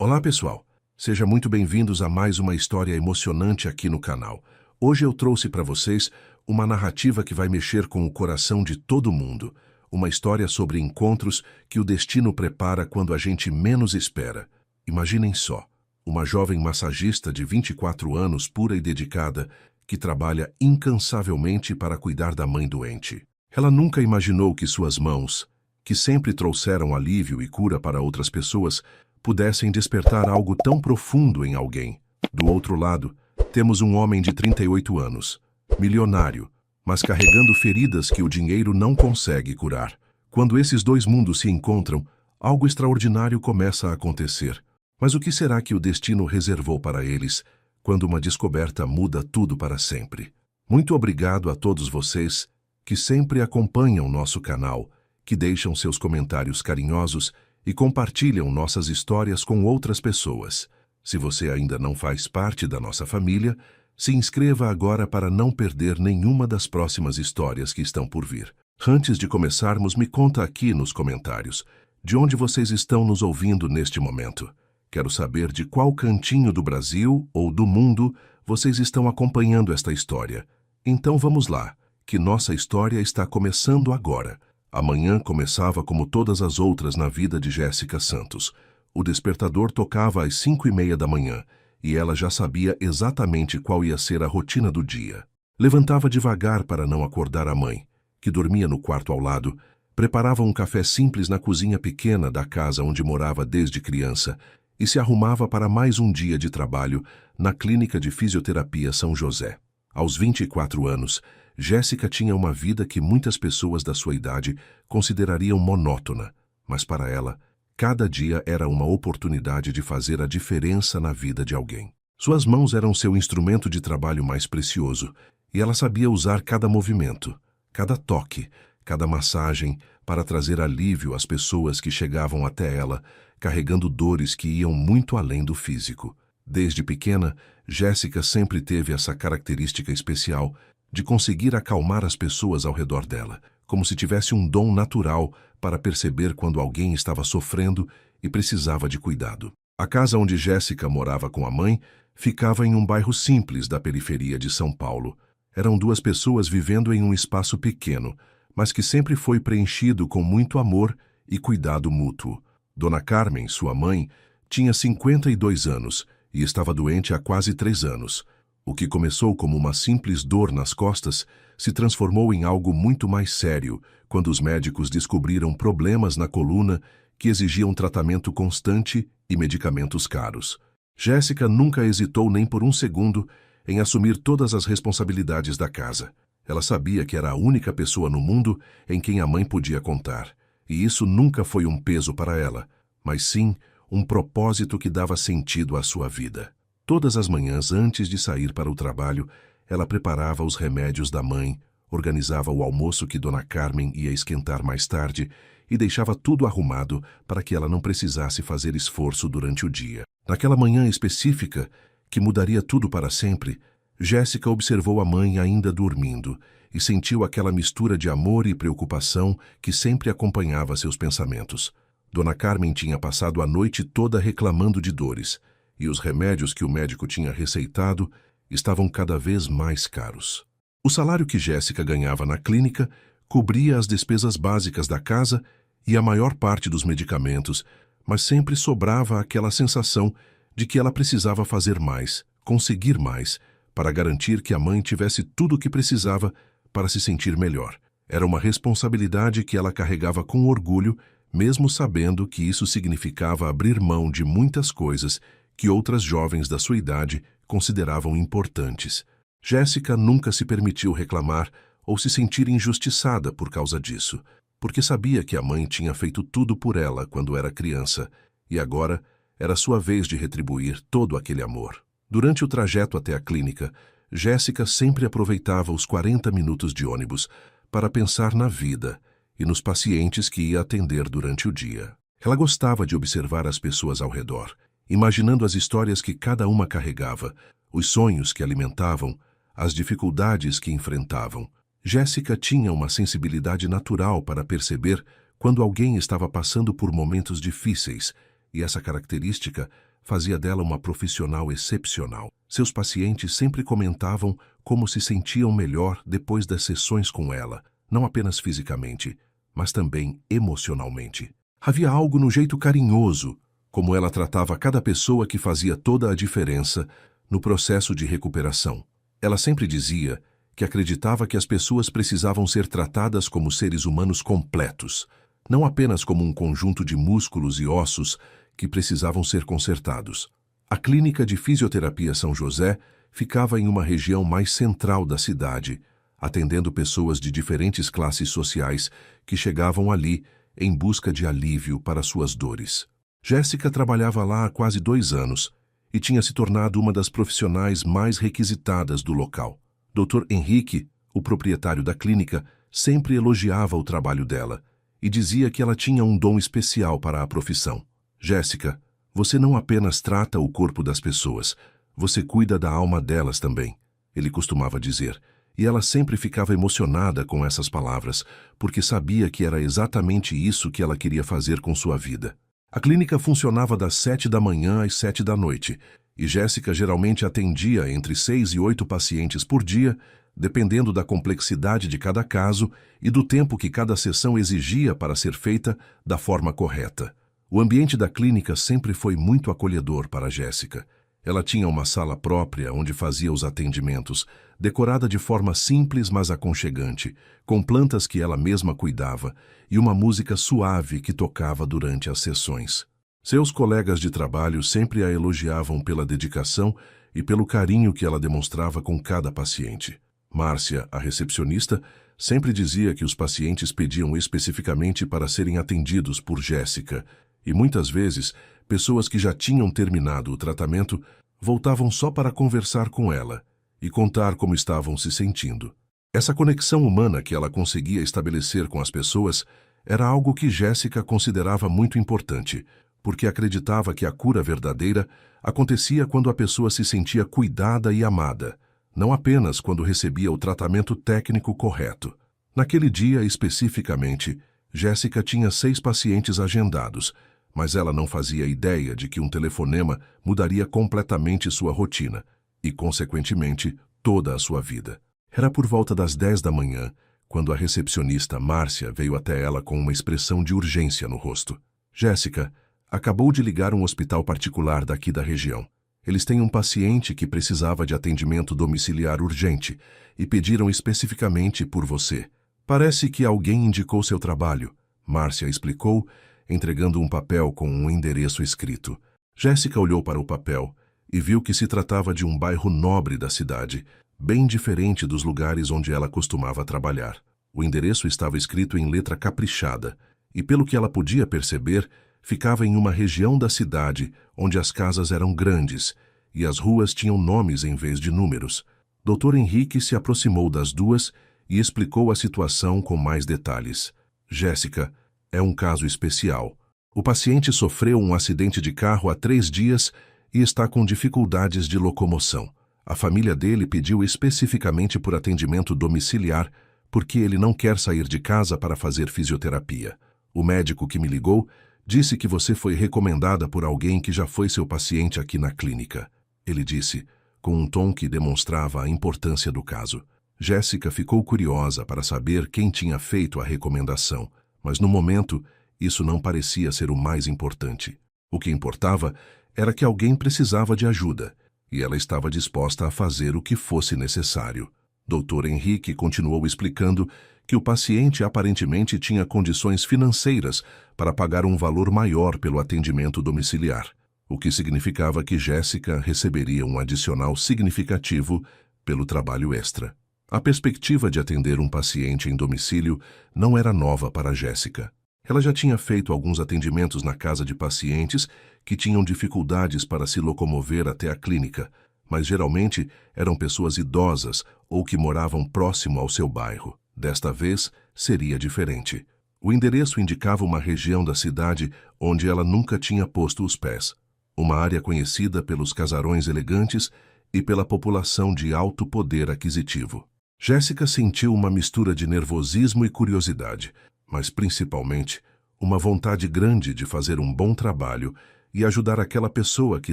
Olá, pessoal! Sejam muito bem-vindos a mais uma história emocionante aqui no canal. Hoje eu trouxe para vocês uma narrativa que vai mexer com o coração de todo mundo. Uma história sobre encontros que o destino prepara quando a gente menos espera. Imaginem só, uma jovem massagista de 24 anos, pura e dedicada, que trabalha incansavelmente para cuidar da mãe doente. Ela nunca imaginou que suas mãos, que sempre trouxeram alívio e cura para outras pessoas, pudessem despertar algo tão profundo em alguém. Do outro lado, temos um homem de 38 anos, milionário, mas carregando feridas que o dinheiro não consegue curar. Quando esses dois mundos se encontram, algo extraordinário começa a acontecer. Mas o que será que o destino reservou para eles, quando uma descoberta muda tudo para sempre? Muito obrigado a todos vocês que sempre acompanham nosso canal, que deixam seus comentários carinhosos e compartilham nossas histórias com outras pessoas. Se você ainda não faz parte da nossa família, se inscreva agora para não perder nenhuma das próximas histórias que estão por vir. Antes de começarmos, me conta aqui nos comentários de onde vocês estão nos ouvindo neste momento. Quero saber de qual cantinho do Brasil ou do mundo vocês estão acompanhando esta história. Então vamos lá, que nossa história está começando agora. Amanhã começava como todas as outras na vida de Jéssica Santos. O despertador tocava às 5:30 da manhã e ela já sabia exatamente qual ia ser a rotina do dia. Levantava devagar para não acordar a mãe, que dormia no quarto ao lado, preparava um café simples na cozinha pequena da casa onde morava desde criança e se arrumava para mais um dia de trabalho na Clínica de Fisioterapia São José. Aos 24 anos, Jéssica tinha uma vida que muitas pessoas da sua idade considerariam monótona, mas para ela, cada dia era uma oportunidade de fazer a diferença na vida de alguém. Suas mãos eram seu instrumento de trabalho mais precioso, e ela sabia usar cada movimento, cada toque, cada massagem para trazer alívio às pessoas que chegavam até ela, carregando dores que iam muito além do físico. Desde pequena, Jéssica sempre teve essa característica especial de conseguir acalmar as pessoas ao redor dela, como se tivesse um dom natural para perceber quando alguém estava sofrendo e precisava de cuidado. A casa onde Jéssica morava com a mãe ficava em um bairro simples da periferia de São Paulo. Eram duas pessoas vivendo em um espaço pequeno, mas que sempre foi preenchido com muito amor e cuidado mútuo. Dona Carmen, sua mãe, tinha 52 anos e estava doente há quase 3 anos. O que começou como uma simples dor nas costas se transformou em algo muito mais sério quando os médicos descobriram problemas na coluna que exigiam tratamento constante e medicamentos caros. Jéssica nunca hesitou nem por um segundo em assumir todas as responsabilidades da casa. Ela sabia que era a única pessoa no mundo em quem a mãe podia contar, e isso nunca foi um peso para ela, mas sim um propósito que dava sentido à sua vida. Todas as manhãs, antes de sair para o trabalho, ela preparava os remédios da mãe, organizava o almoço que Dona Carmen ia esquentar mais tarde e deixava tudo arrumado para que ela não precisasse fazer esforço durante o dia. Naquela manhã específica, que mudaria tudo para sempre, Jéssica observou a mãe ainda dormindo e sentiu aquela mistura de amor e preocupação que sempre acompanhava seus pensamentos. Dona Carmen tinha passado a noite toda reclamando de dores, e os remédios que o médico tinha receitado estavam cada vez mais caros. O salário que Jéssica ganhava na clínica cobria as despesas básicas da casa e a maior parte dos medicamentos, mas sempre sobrava aquela sensação de que ela precisava fazer mais, conseguir mais, para garantir que a mãe tivesse tudo o que precisava para se sentir melhor. Era uma responsabilidade que ela carregava com orgulho, mesmo sabendo que isso significava abrir mão de muitas coisas que outras jovens da sua idade consideravam importantes. Jéssica nunca se permitiu reclamar ou se sentir injustiçada por causa disso, porque sabia que a mãe tinha feito tudo por ela quando era criança, e agora era sua vez de retribuir todo aquele amor. Durante o trajeto até a clínica, Jéssica sempre aproveitava os 40 minutos de ônibus para pensar na vida e nos pacientes que ia atender durante o dia. Ela gostava de observar as pessoas ao redor, imaginando as histórias que cada uma carregava, os sonhos que alimentavam, as dificuldades que enfrentavam. Jéssica tinha uma sensibilidade natural para perceber quando alguém estava passando por momentos difíceis e essa característica fazia dela uma profissional excepcional. Seus pacientes sempre comentavam como se sentiam melhor depois das sessões com ela, não apenas fisicamente, mas também emocionalmente. Havia algo no jeito carinhoso, como ela tratava cada pessoa, que fazia toda a diferença no processo de recuperação. Ela sempre dizia que acreditava que as pessoas precisavam ser tratadas como seres humanos completos, não apenas como um conjunto de músculos e ossos que precisavam ser consertados. A Clínica de Fisioterapia São José ficava em uma região mais central da cidade, atendendo pessoas de diferentes classes sociais que chegavam ali em busca de alívio para suas dores. Jéssica trabalhava lá há quase 2 anos e tinha se tornado uma das profissionais mais requisitadas do local. Dr. Henrique, o proprietário da clínica, sempre elogiava o trabalho dela e dizia que ela tinha um dom especial para a profissão. Jéssica, você não apenas trata o corpo das pessoas, você cuida da alma delas também, ele costumava dizer, e ela sempre ficava emocionada com essas palavras, porque sabia que era exatamente isso que ela queria fazer com sua vida. A clínica funcionava das 7 da manhã às 7 da noite, e Jéssica geralmente atendia entre 6 e 8 pacientes por dia, dependendo da complexidade de cada caso e do tempo que cada sessão exigia para ser feita da forma correta. O ambiente da clínica sempre foi muito acolhedor para Jéssica. Ela tinha uma sala própria onde fazia os atendimentos, decorada de forma simples mas aconchegante, com plantas que ela mesma cuidava e uma música suave que tocava durante as sessões. Seus colegas de trabalho sempre a elogiavam pela dedicação e pelo carinho que ela demonstrava com cada paciente. Márcia, a recepcionista, sempre dizia que os pacientes pediam especificamente para serem atendidos por Jéssica, e muitas vezes, pessoas que já tinham terminado o tratamento voltavam só para conversar com ela e contar como estavam se sentindo. Essa conexão humana que ela conseguia estabelecer com as pessoas era algo que Jéssica considerava muito importante, porque acreditava que a cura verdadeira acontecia quando a pessoa se sentia cuidada e amada, não apenas quando recebia o tratamento técnico correto. Naquele dia, especificamente, Jéssica tinha 6 pacientes agendados, mas ela não fazia ideia de que um telefonema mudaria completamente sua rotina e, consequentemente, toda a sua vida. Era por volta das 10 da manhã, quando a recepcionista Márcia veio até ela com uma expressão de urgência no rosto. Jéssica, acabou de ligar um hospital particular daqui da região. Eles têm um paciente que precisava de atendimento domiciliar urgente e pediram especificamente por você. Parece que alguém indicou seu trabalho, Márcia explicou, entregando um papel com um endereço escrito. Jéssica olhou para o papel e viu que se tratava de um bairro nobre da cidade, bem diferente dos lugares onde ela costumava trabalhar. O endereço estava escrito em letra caprichada e, pelo que ela podia perceber, ficava em uma região da cidade onde as casas eram grandes e as ruas tinham nomes em vez de números. Dr. Henrique se aproximou das duas e explicou a situação com mais detalhes. Jéssica, é um caso especial. O paciente sofreu um acidente de carro há 3 dias e está com dificuldades de locomoção. A família dele pediu especificamente por atendimento domiciliar porque ele não quer sair de casa para fazer fisioterapia. O médico que me ligou disse que você foi recomendada por alguém que já foi seu paciente aqui na clínica. Ele disse, com um tom que demonstrava a importância do caso. Jéssica ficou curiosa para saber quem tinha feito a recomendação, mas no momento isso não parecia ser o mais importante. O que importava era que alguém precisava de ajuda, e ela estava disposta a fazer o que fosse necessário. Dr. Henrique continuou explicando que o paciente aparentemente tinha condições financeiras para pagar um valor maior pelo atendimento domiciliar, o que significava que Jéssica receberia um adicional significativo pelo trabalho extra. A perspectiva de atender um paciente em domicílio não era nova para Jéssica. Ela já tinha feito alguns atendimentos na casa de pacientes que tinham dificuldades para se locomover até a clínica, mas geralmente eram pessoas idosas ou que moravam próximo ao seu bairro. Desta vez, seria diferente. O endereço indicava uma região da cidade onde ela nunca tinha posto os pés. Uma área conhecida pelos casarões elegantes e pela população de alto poder aquisitivo. Jéssica sentiu uma mistura de nervosismo e curiosidade, mas principalmente uma vontade grande de fazer um bom trabalho e ajudar aquela pessoa que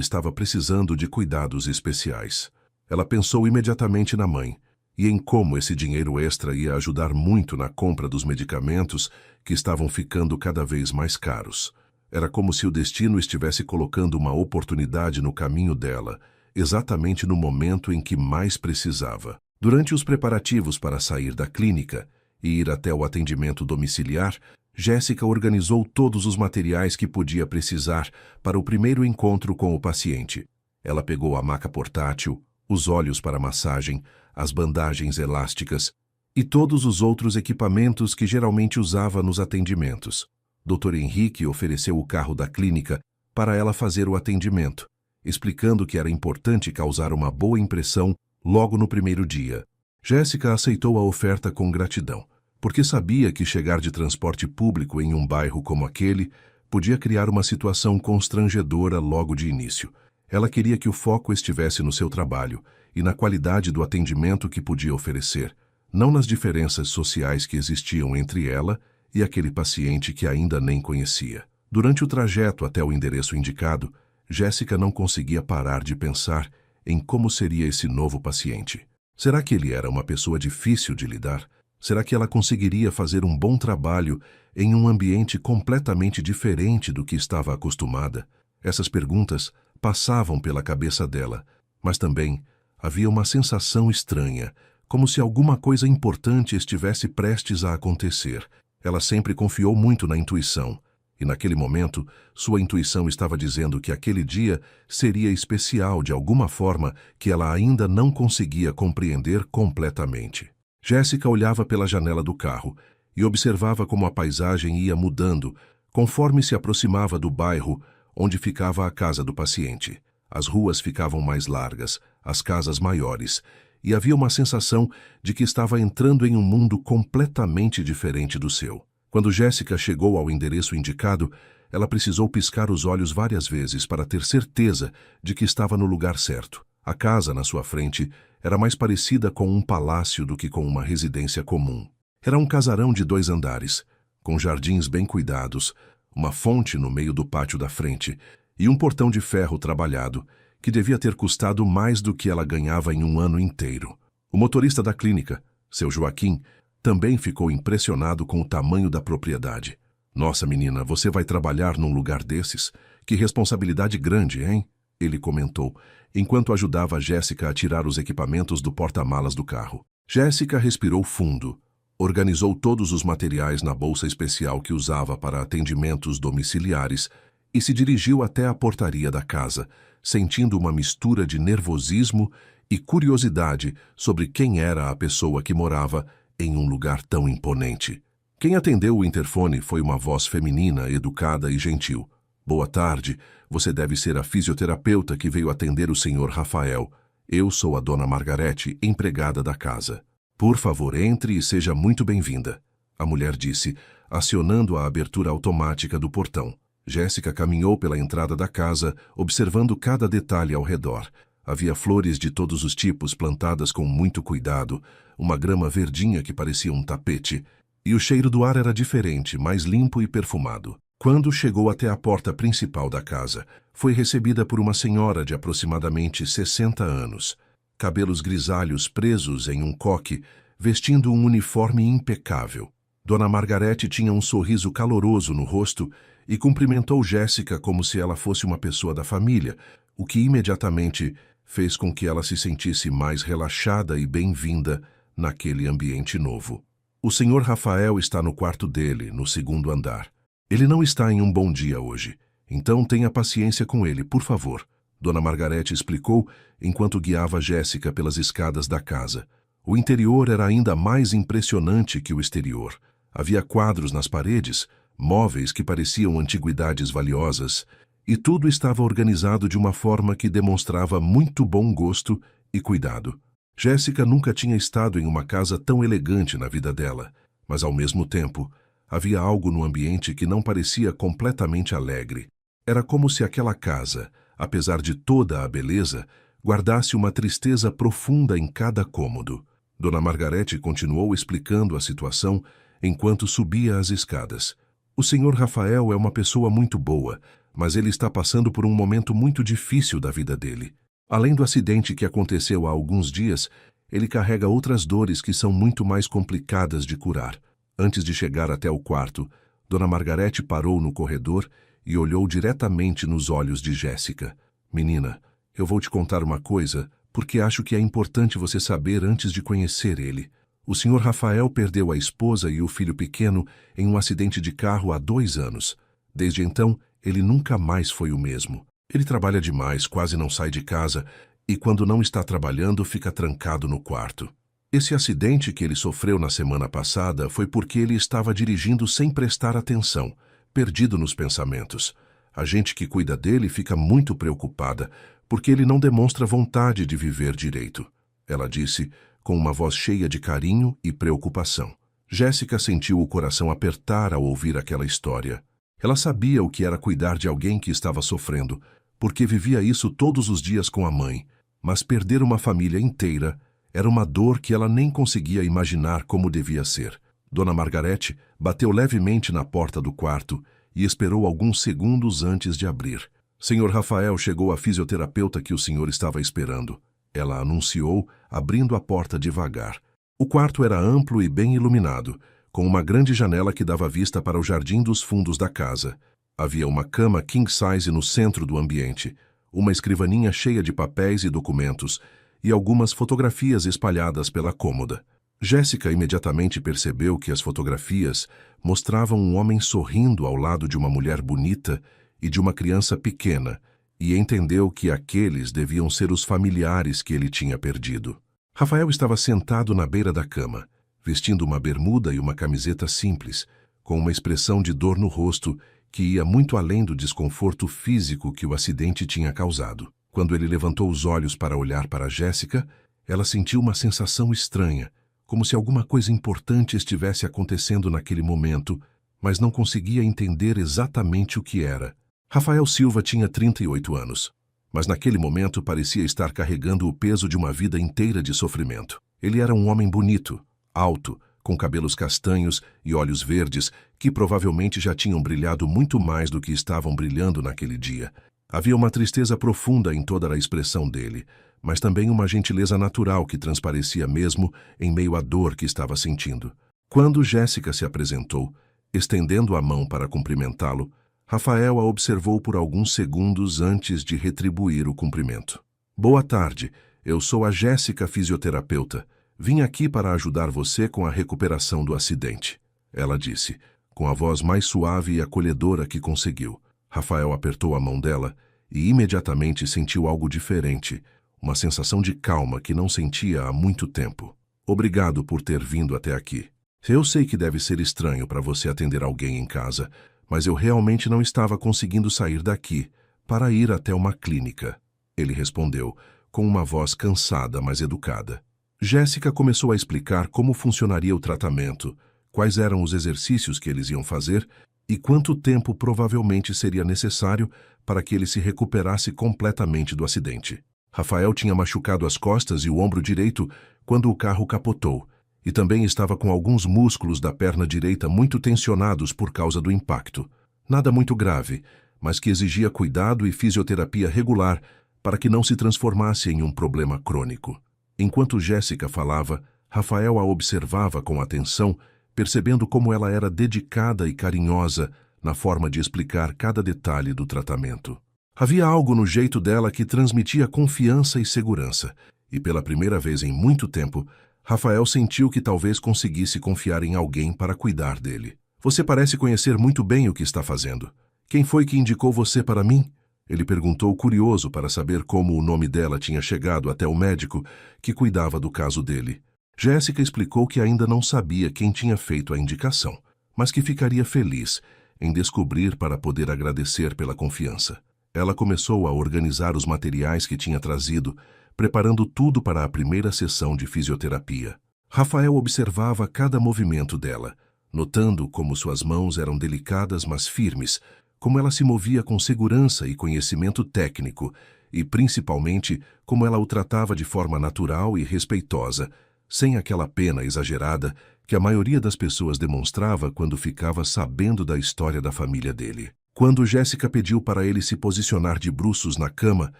estava precisando de cuidados especiais. Ela pensou imediatamente na mãe e em como esse dinheiro extra ia ajudar muito na compra dos medicamentos que estavam ficando cada vez mais caros. Era como se o destino estivesse colocando uma oportunidade no caminho dela, exatamente no momento em que mais precisava. Durante os preparativos para sair da clínica e ir até o atendimento domiciliar, Jéssica organizou todos os materiais que podia precisar para o primeiro encontro com o paciente. Ela pegou a maca portátil, os óleos para massagem, as bandagens elásticas e todos os outros equipamentos que geralmente usava nos atendimentos. Dr. Henrique ofereceu o carro da clínica para ela fazer o atendimento, explicando que era importante causar uma boa impressão logo no primeiro dia. Jéssica aceitou a oferta com gratidão, porque sabia que chegar de transporte público em um bairro como aquele podia criar uma situação constrangedora logo de início. Ela queria que o foco estivesse no seu trabalho e na qualidade do atendimento que podia oferecer, não nas diferenças sociais que existiam entre ela e aquele paciente que ainda nem conhecia. Durante o trajeto até o endereço indicado, Jéssica não conseguia parar de pensar em como seria esse novo paciente. Será que ele era uma pessoa difícil de lidar? Será que ela conseguiria fazer um bom trabalho em um ambiente completamente diferente do que estava acostumada? Essas perguntas passavam pela cabeça dela, mas também havia uma sensação estranha, como se alguma coisa importante estivesse prestes a acontecer. Ela sempre confiou muito na intuição, e naquele momento, sua intuição estava dizendo que aquele dia seria especial de alguma forma que ela ainda não conseguia compreender completamente. Jéssica olhava pela janela do carro e observava como a paisagem ia mudando conforme se aproximava do bairro onde ficava a casa do paciente. As ruas ficavam mais largas, as casas maiores, e havia uma sensação de que estava entrando em um mundo completamente diferente do seu. Quando Jéssica chegou ao endereço indicado, ela precisou piscar os olhos várias vezes para ter certeza de que estava no lugar certo. A casa na sua frente era mais parecida com um palácio do que com uma residência comum. Era um casarão de 2 andares, com jardins bem cuidados, uma fonte no meio do pátio da frente e um portão de ferro trabalhado, que devia ter custado mais do que ela ganhava em um ano inteiro. O motorista da clínica, seu Joaquim, também ficou impressionado com o tamanho da propriedade. "Nossa, menina, você vai trabalhar num lugar desses? Que responsabilidade grande, hein?" ele comentou, enquanto ajudava a Jéssica a tirar os equipamentos do porta-malas do carro. Jéssica respirou fundo, organizou todos os materiais na bolsa especial que usava para atendimentos domiciliares e se dirigiu até a portaria da casa, sentindo uma mistura de nervosismo e curiosidade sobre quem era a pessoa que morava em um lugar tão imponente. Quem atendeu o interfone foi uma voz feminina, educada e gentil. "Boa tarde, você deve ser a fisioterapeuta que veio atender o Sr. Rafael. Eu sou a Dona Margarete, empregada da casa. Por favor, entre e seja muito bem-vinda", a mulher disse, acionando a abertura automática do portão. Jéssica caminhou pela entrada da casa, observando cada detalhe ao redor. Havia flores de todos os tipos plantadas com muito cuidado, uma grama verdinha que parecia um tapete, e o cheiro do ar era diferente, mais limpo e perfumado. Quando chegou até a porta principal da casa, foi recebida por uma senhora de aproximadamente 60 anos, cabelos grisalhos presos em um coque, vestindo um uniforme impecável. Dona Margarete tinha um sorriso caloroso no rosto e cumprimentou Jéssica como se ela fosse uma pessoa da família, o que imediatamente fez com que ela se sentisse mais relaxada e bem-vinda naquele ambiente novo. "O Sr. Rafael está no quarto dele, no 2º andar. Ele não está em um bom dia hoje, então tenha paciência com ele, por favor", Dona Margarete explicou enquanto guiava Jéssica pelas escadas da casa. O interior era ainda mais impressionante que o exterior. Havia quadros nas paredes, móveis que pareciam antiguidades valiosas, e tudo estava organizado de uma forma que demonstrava muito bom gosto e cuidado. Jéssica nunca tinha estado em uma casa tão elegante na vida dela, mas ao mesmo tempo, havia algo no ambiente que não parecia completamente alegre. Era como se aquela casa, apesar de toda a beleza, guardasse uma tristeza profunda em cada cômodo. Dona Margarete continuou explicando a situação enquanto subia as escadas. "O Sr. Rafael é uma pessoa muito boa, mas ele está passando por um momento muito difícil da vida dele. Além do acidente que aconteceu há alguns dias, ele carrega outras dores que são muito mais complicadas de curar. Antes de chegar até o quarto, Dona Margarete parou no corredor e olhou diretamente nos olhos de Jéssica. Menina, eu vou te contar uma coisa, porque acho que é importante você saber antes de conhecer ele. O Sr. Rafael perdeu a esposa e o filho pequeno em um acidente de carro há 2 anos. Desde então, ele nunca mais foi o mesmo. Ele trabalha demais, quase não sai de casa, e quando não está trabalhando, fica trancado no quarto. Esse acidente que ele sofreu na semana passada foi porque ele estava dirigindo sem prestar atenção, perdido nos pensamentos. A gente que cuida dele fica muito preocupada, porque ele não demonstra vontade de viver direito. Ela disse, com uma voz cheia de carinho e preocupação. Jéssica sentiu o coração apertar ao ouvir aquela história. Ela sabia o que era cuidar de alguém que estava sofrendo, porque vivia isso todos os dias com a mãe, mas perder uma família inteira era uma dor que ela nem conseguia imaginar como devia ser. Dona Margarete bateu levemente na porta do quarto e esperou alguns segundos antes de abrir. Senhor Rafael chegou à fisioterapeuta que o senhor estava esperando. Ela anunciou, abrindo a porta devagar. O quarto era amplo e bem iluminado, com uma grande janela que dava vista para o jardim dos fundos da casa. Havia uma cama king size no centro do ambiente, uma escrivaninha cheia de papéis e documentos e algumas fotografias espalhadas pela cômoda. Jéssica imediatamente percebeu que as fotografias mostravam um homem sorrindo ao lado de uma mulher bonita e de uma criança pequena, e entendeu que aqueles deviam ser os familiares que ele tinha perdido. Rafael estava sentado na beira da cama, vestindo uma bermuda e uma camiseta simples, com uma expressão de dor no rosto que ia muito além do desconforto físico que o acidente tinha causado. Quando ele levantou os olhos para olhar para Jéssica, ela sentiu uma sensação estranha, como se alguma coisa importante estivesse acontecendo naquele momento, mas não conseguia entender exatamente o que era. Rafael Silva tinha 38 anos, mas naquele momento parecia estar carregando o peso de uma vida inteira de sofrimento. Ele era um homem bonito, alto, com cabelos castanhos e olhos verdes, que provavelmente já tinham brilhado muito mais do que estavam brilhando naquele dia. Havia uma tristeza profunda em toda a expressão dele, mas também uma gentileza natural que transparecia mesmo em meio à dor que estava sentindo. Quando Jéssica se apresentou, estendendo a mão para cumprimentá-lo, Rafael a observou por alguns segundos antes de retribuir o cumprimento. Boa tarde, eu sou a Jéssica, fisioterapeuta. Vim aqui para ajudar você com a recuperação do acidente, ela disse, com a voz mais suave e acolhedora que conseguiu. Rafael apertou a mão dela e imediatamente sentiu algo diferente, uma sensação de calma que não sentia há muito tempo. Obrigado por ter vindo até aqui. Eu sei que deve ser estranho para você atender alguém em casa, mas eu realmente não estava conseguindo sair daqui para ir até uma clínica, ele respondeu, com uma voz cansada, mas educada. Jéssica começou a explicar como funcionaria o tratamento, quais eram os exercícios que eles iam fazer e quanto tempo provavelmente seria necessário para que ele se recuperasse completamente do acidente. Rafael tinha machucado as costas e o ombro direito quando o carro capotou, e também estava com alguns músculos da perna direita muito tensionados por causa do impacto. Nada muito grave, mas que exigia cuidado e fisioterapia regular para que não se transformasse em um problema crônico. Enquanto Jéssica falava, Rafael a observava com atenção, percebendo como ela era dedicada e carinhosa na forma de explicar cada detalhe do tratamento. Havia algo no jeito dela que transmitia confiança e segurança, e pela primeira vez em muito tempo, Rafael sentiu que talvez conseguisse confiar em alguém para cuidar dele. Você parece conhecer muito bem o que está fazendo. Quem foi que indicou você para mim? Ele perguntou curioso para saber como o nome dela tinha chegado até o médico que cuidava do caso dele. Jéssica explicou que ainda não sabia quem tinha feito a indicação, mas que ficaria feliz em descobrir para poder agradecer pela confiança. Ela começou a organizar os materiais que tinha trazido, preparando tudo para a primeira sessão de fisioterapia. Rafael observava cada movimento dela, notando como suas mãos eram delicadas mas firmes, como ela se movia com segurança e conhecimento técnico, e principalmente como ela o tratava de forma natural e respeitosa, sem aquela pena exagerada que a maioria das pessoas demonstrava quando ficava sabendo da história da família dele. Quando Jéssica pediu para ele se posicionar de bruços na cama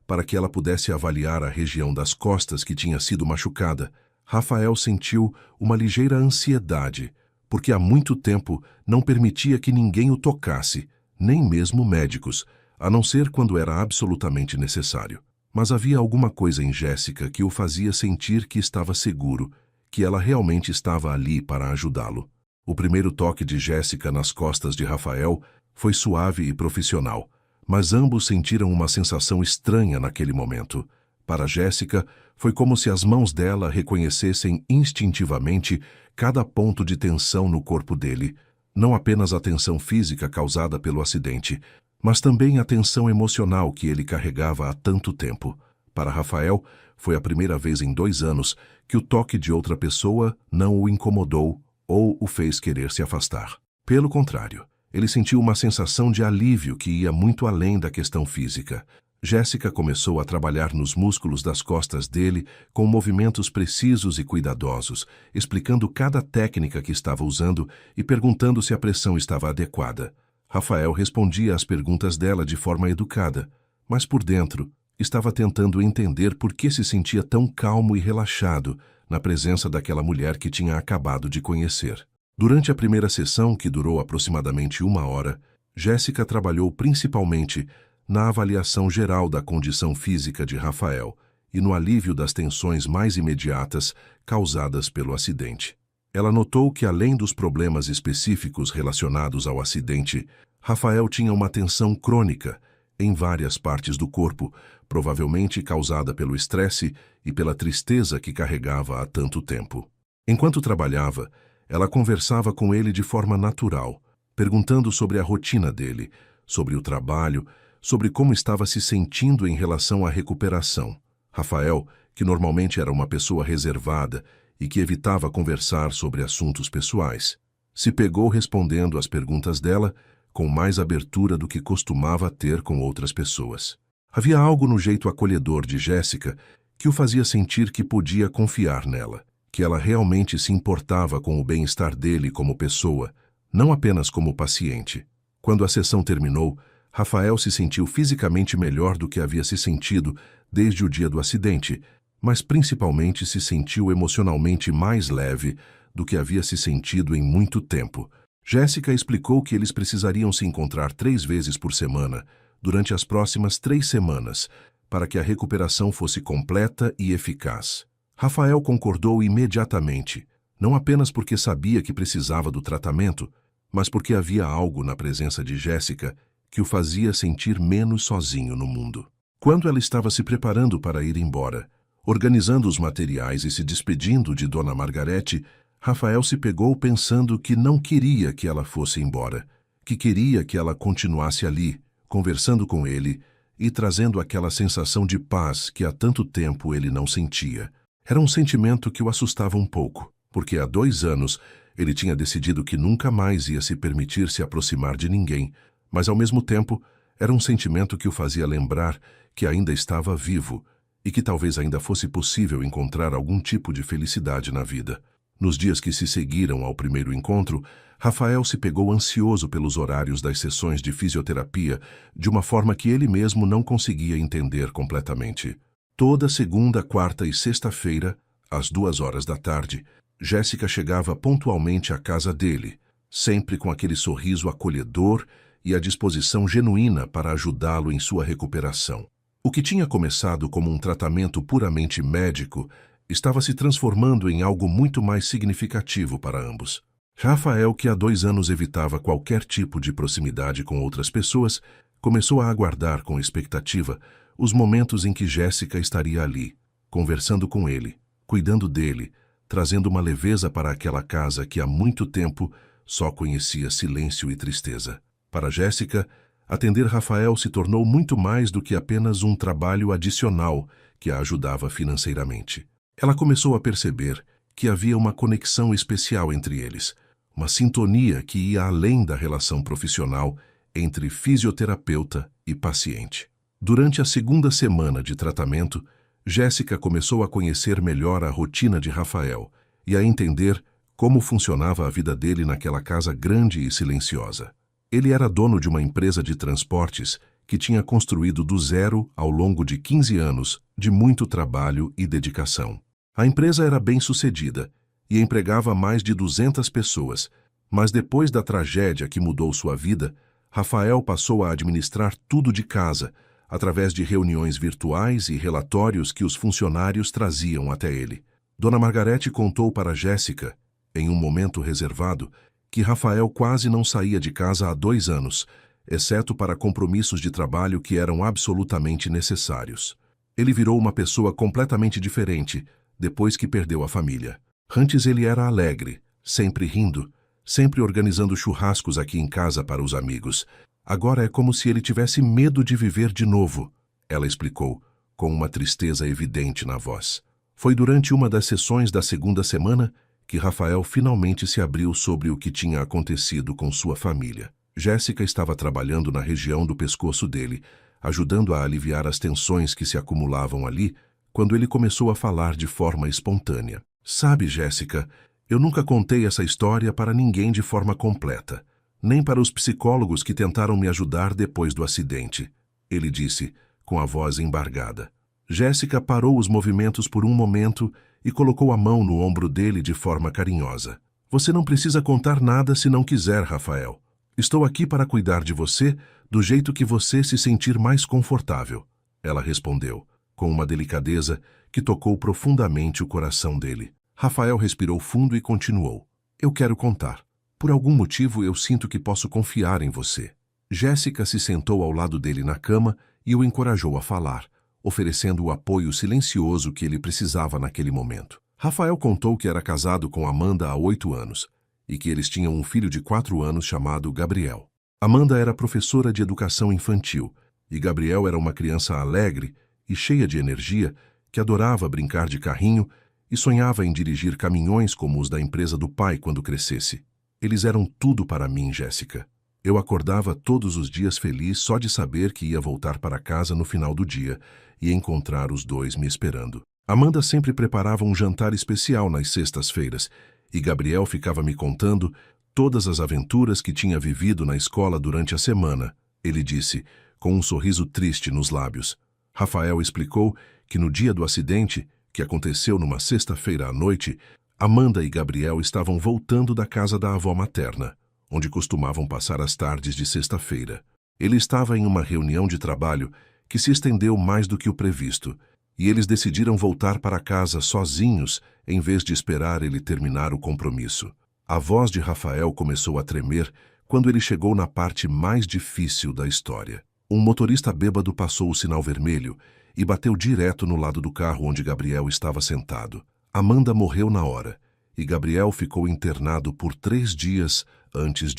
para que ela pudesse avaliar a região das costas que tinha sido machucada, Rafael sentiu uma ligeira ansiedade, porque há muito tempo não permitia que ninguém o tocasse, nem mesmo médicos, a não ser quando era absolutamente necessário. Mas havia alguma coisa em Jéssica que o fazia sentir que estava seguro, que ela realmente estava ali para ajudá-lo. O primeiro toque de Jéssica nas costas de Rafael foi suave e profissional, mas ambos sentiram uma sensação estranha naquele momento. Para Jéssica, foi como se as mãos dela reconhecessem instintivamente cada ponto de tensão no corpo dele, não apenas a tensão física causada pelo acidente, mas também a tensão emocional que ele carregava há tanto tempo. Para Rafael, foi a primeira vez em 2 anos que o toque de outra pessoa não o incomodou ou o fez querer se afastar. Pelo contrário, ele sentiu uma sensação de alívio que ia muito além da questão física. Jéssica começou a trabalhar nos músculos das costas dele com movimentos precisos e cuidadosos, explicando cada técnica que estava usando e perguntando se a pressão estava adequada. Rafael respondia às perguntas dela de forma educada, mas por dentro estava tentando entender por que se sentia tão calmo e relaxado na presença daquela mulher que tinha acabado de conhecer. Durante a primeira sessão, que durou aproximadamente 1 hora, Jéssica trabalhou principalmente na avaliação geral da condição física de Rafael e no alívio das tensões mais imediatas causadas pelo acidente. Ela notou que, além dos problemas específicos relacionados ao acidente, Rafael tinha uma tensão crônica em várias partes do corpo, provavelmente causada pelo estresse e pela tristeza que carregava há tanto tempo. Enquanto trabalhava, ela conversava com ele de forma natural, perguntando sobre a rotina dele, sobre o trabalho, sobre como estava se sentindo em relação à recuperação. Rafael, que normalmente era uma pessoa reservada e que evitava conversar sobre assuntos pessoais, se pegou respondendo às perguntas dela com mais abertura do que costumava ter com outras pessoas. Havia algo no jeito acolhedor de Jéssica que o fazia sentir que podia confiar nela, que ela realmente se importava com o bem-estar dele como pessoa, não apenas como paciente. Quando a sessão terminou, Rafael se sentiu fisicamente melhor do que havia se sentido desde o dia do acidente, mas principalmente se sentiu emocionalmente mais leve do que havia se sentido em muito tempo. Jéssica explicou que eles precisariam se encontrar 3 vezes por semana durante as próximas 3 semanas para que a recuperação fosse completa e eficaz. Rafael concordou imediatamente, não apenas porque sabia que precisava do tratamento, mas porque havia algo na presença de Jéssica que o fazia sentir menos sozinho no mundo. Quando ela estava se preparando para ir embora, organizando os materiais e se despedindo de Dona Margarete, Rafael se pegou pensando que não queria que ela fosse embora, que queria que ela continuasse ali, conversando com ele e trazendo aquela sensação de paz que há tanto tempo ele não sentia. Era um sentimento que o assustava um pouco, porque há 2 anos ele tinha decidido que nunca mais ia se permitir se aproximar de ninguém, mas ao mesmo tempo era um sentimento que o fazia lembrar que ainda estava vivo e que talvez ainda fosse possível encontrar algum tipo de felicidade na vida. Nos dias que se seguiram ao primeiro encontro, Rafael se pegou ansioso pelos horários das sessões de fisioterapia de uma forma que ele mesmo não conseguia entender completamente. Toda segunda, quarta e sexta-feira, às 2 horas da tarde, Jéssica chegava pontualmente à casa dele, sempre com aquele sorriso acolhedor e a disposição genuína para ajudá-lo em sua recuperação. O que tinha começado como um tratamento puramente médico estava se transformando em algo muito mais significativo para ambos. Rafael, que há 2 anos evitava qualquer tipo de proximidade com outras pessoas, começou a aguardar com expectativa os momentos em que Jéssica estaria ali, conversando com ele, cuidando dele, trazendo uma leveza para aquela casa que há muito tempo só conhecia silêncio e tristeza. Para Jéssica, atender Rafael se tornou muito mais do que apenas um trabalho adicional que a ajudava financeiramente. Ela começou a perceber que havia uma conexão especial entre eles, uma sintonia que ia além da relação profissional entre fisioterapeuta e paciente. Durante a 2ª semana de tratamento, Jéssica começou a conhecer melhor a rotina de Rafael e a entender como funcionava a vida dele naquela casa grande e silenciosa. Ele era dono de uma empresa de transportes que tinha construído do zero ao longo de 15 anos de muito trabalho e dedicação. A empresa era bem-sucedida e empregava mais de 200 pessoas, mas depois da tragédia que mudou sua vida, Rafael passou a administrar tudo de casa, através de reuniões virtuais e relatórios que os funcionários traziam até ele. Dona Margarete contou para Jéssica, em um momento reservado, que Rafael quase não saía de casa há 2 anos, exceto para compromissos de trabalho que eram absolutamente necessários. Ele virou uma pessoa completamente diferente depois que perdeu a família. Antes ele era alegre, sempre rindo, sempre organizando churrascos aqui em casa para os amigos. Agora é como se ele tivesse medo de viver de novo, ela explicou, com uma tristeza evidente na voz. Foi durante uma das sessões da segunda semana que Rafael finalmente se abriu sobre o que tinha acontecido com sua família. Jéssica estava trabalhando na região do pescoço dele, ajudando a aliviar as tensões que se acumulavam ali, quando ele começou a falar de forma espontânea. Sabe, Jéssica, eu nunca contei essa história para ninguém de forma completa, nem para os psicólogos que tentaram me ajudar depois do acidente, ele disse, com a voz embargada. Jéssica parou os movimentos por um momento e colocou a mão no ombro dele de forma carinhosa. Você não precisa contar nada se não quiser, Rafael. Estou aqui para cuidar de você do jeito que você se sentir mais confortável, ela respondeu, com uma delicadeza que tocou profundamente o coração dele. Rafael respirou fundo e continuou. Eu quero contar. Por algum motivo eu sinto que posso confiar em você. Jéssica se sentou ao lado dele na cama e o encorajou a falar, oferecendo o apoio silencioso que ele precisava naquele momento. Rafael contou que era casado com Amanda há 8 anos e que eles tinham um filho de 4 anos chamado Gabriel. Amanda era professora de educação infantil e Gabriel era uma criança alegre e cheia de energia que adorava brincar de carrinho e sonhava em dirigir caminhões como os da empresa do pai quando crescesse. Eles eram tudo para mim, Jéssica. Eu acordava todos os dias feliz só de saber que ia voltar para casa no final do dia e encontrar os dois me esperando. Amanda sempre preparava um jantar especial nas sextas-feiras e Gabriel ficava me contando todas as aventuras que tinha vivido na escola durante a semana, ele disse, com um sorriso triste nos lábios. Rafael explicou que no dia do acidente, que aconteceu numa sexta-feira à noite, Amanda e Gabriel estavam voltando da casa da avó materna, onde costumavam passar as tardes de sexta-feira. Ele estava em uma reunião de trabalho que se estendeu mais do que o previsto, e eles decidiram voltar para casa sozinhos em vez de esperar ele terminar o compromisso. A voz de Rafael começou a tremer quando ele chegou na parte mais difícil da história. Um motorista bêbado passou o sinal vermelho e bateu direto no lado do carro onde Gabriel estava sentado. Amanda morreu na hora, e Gabriel ficou internado por 3 dias antes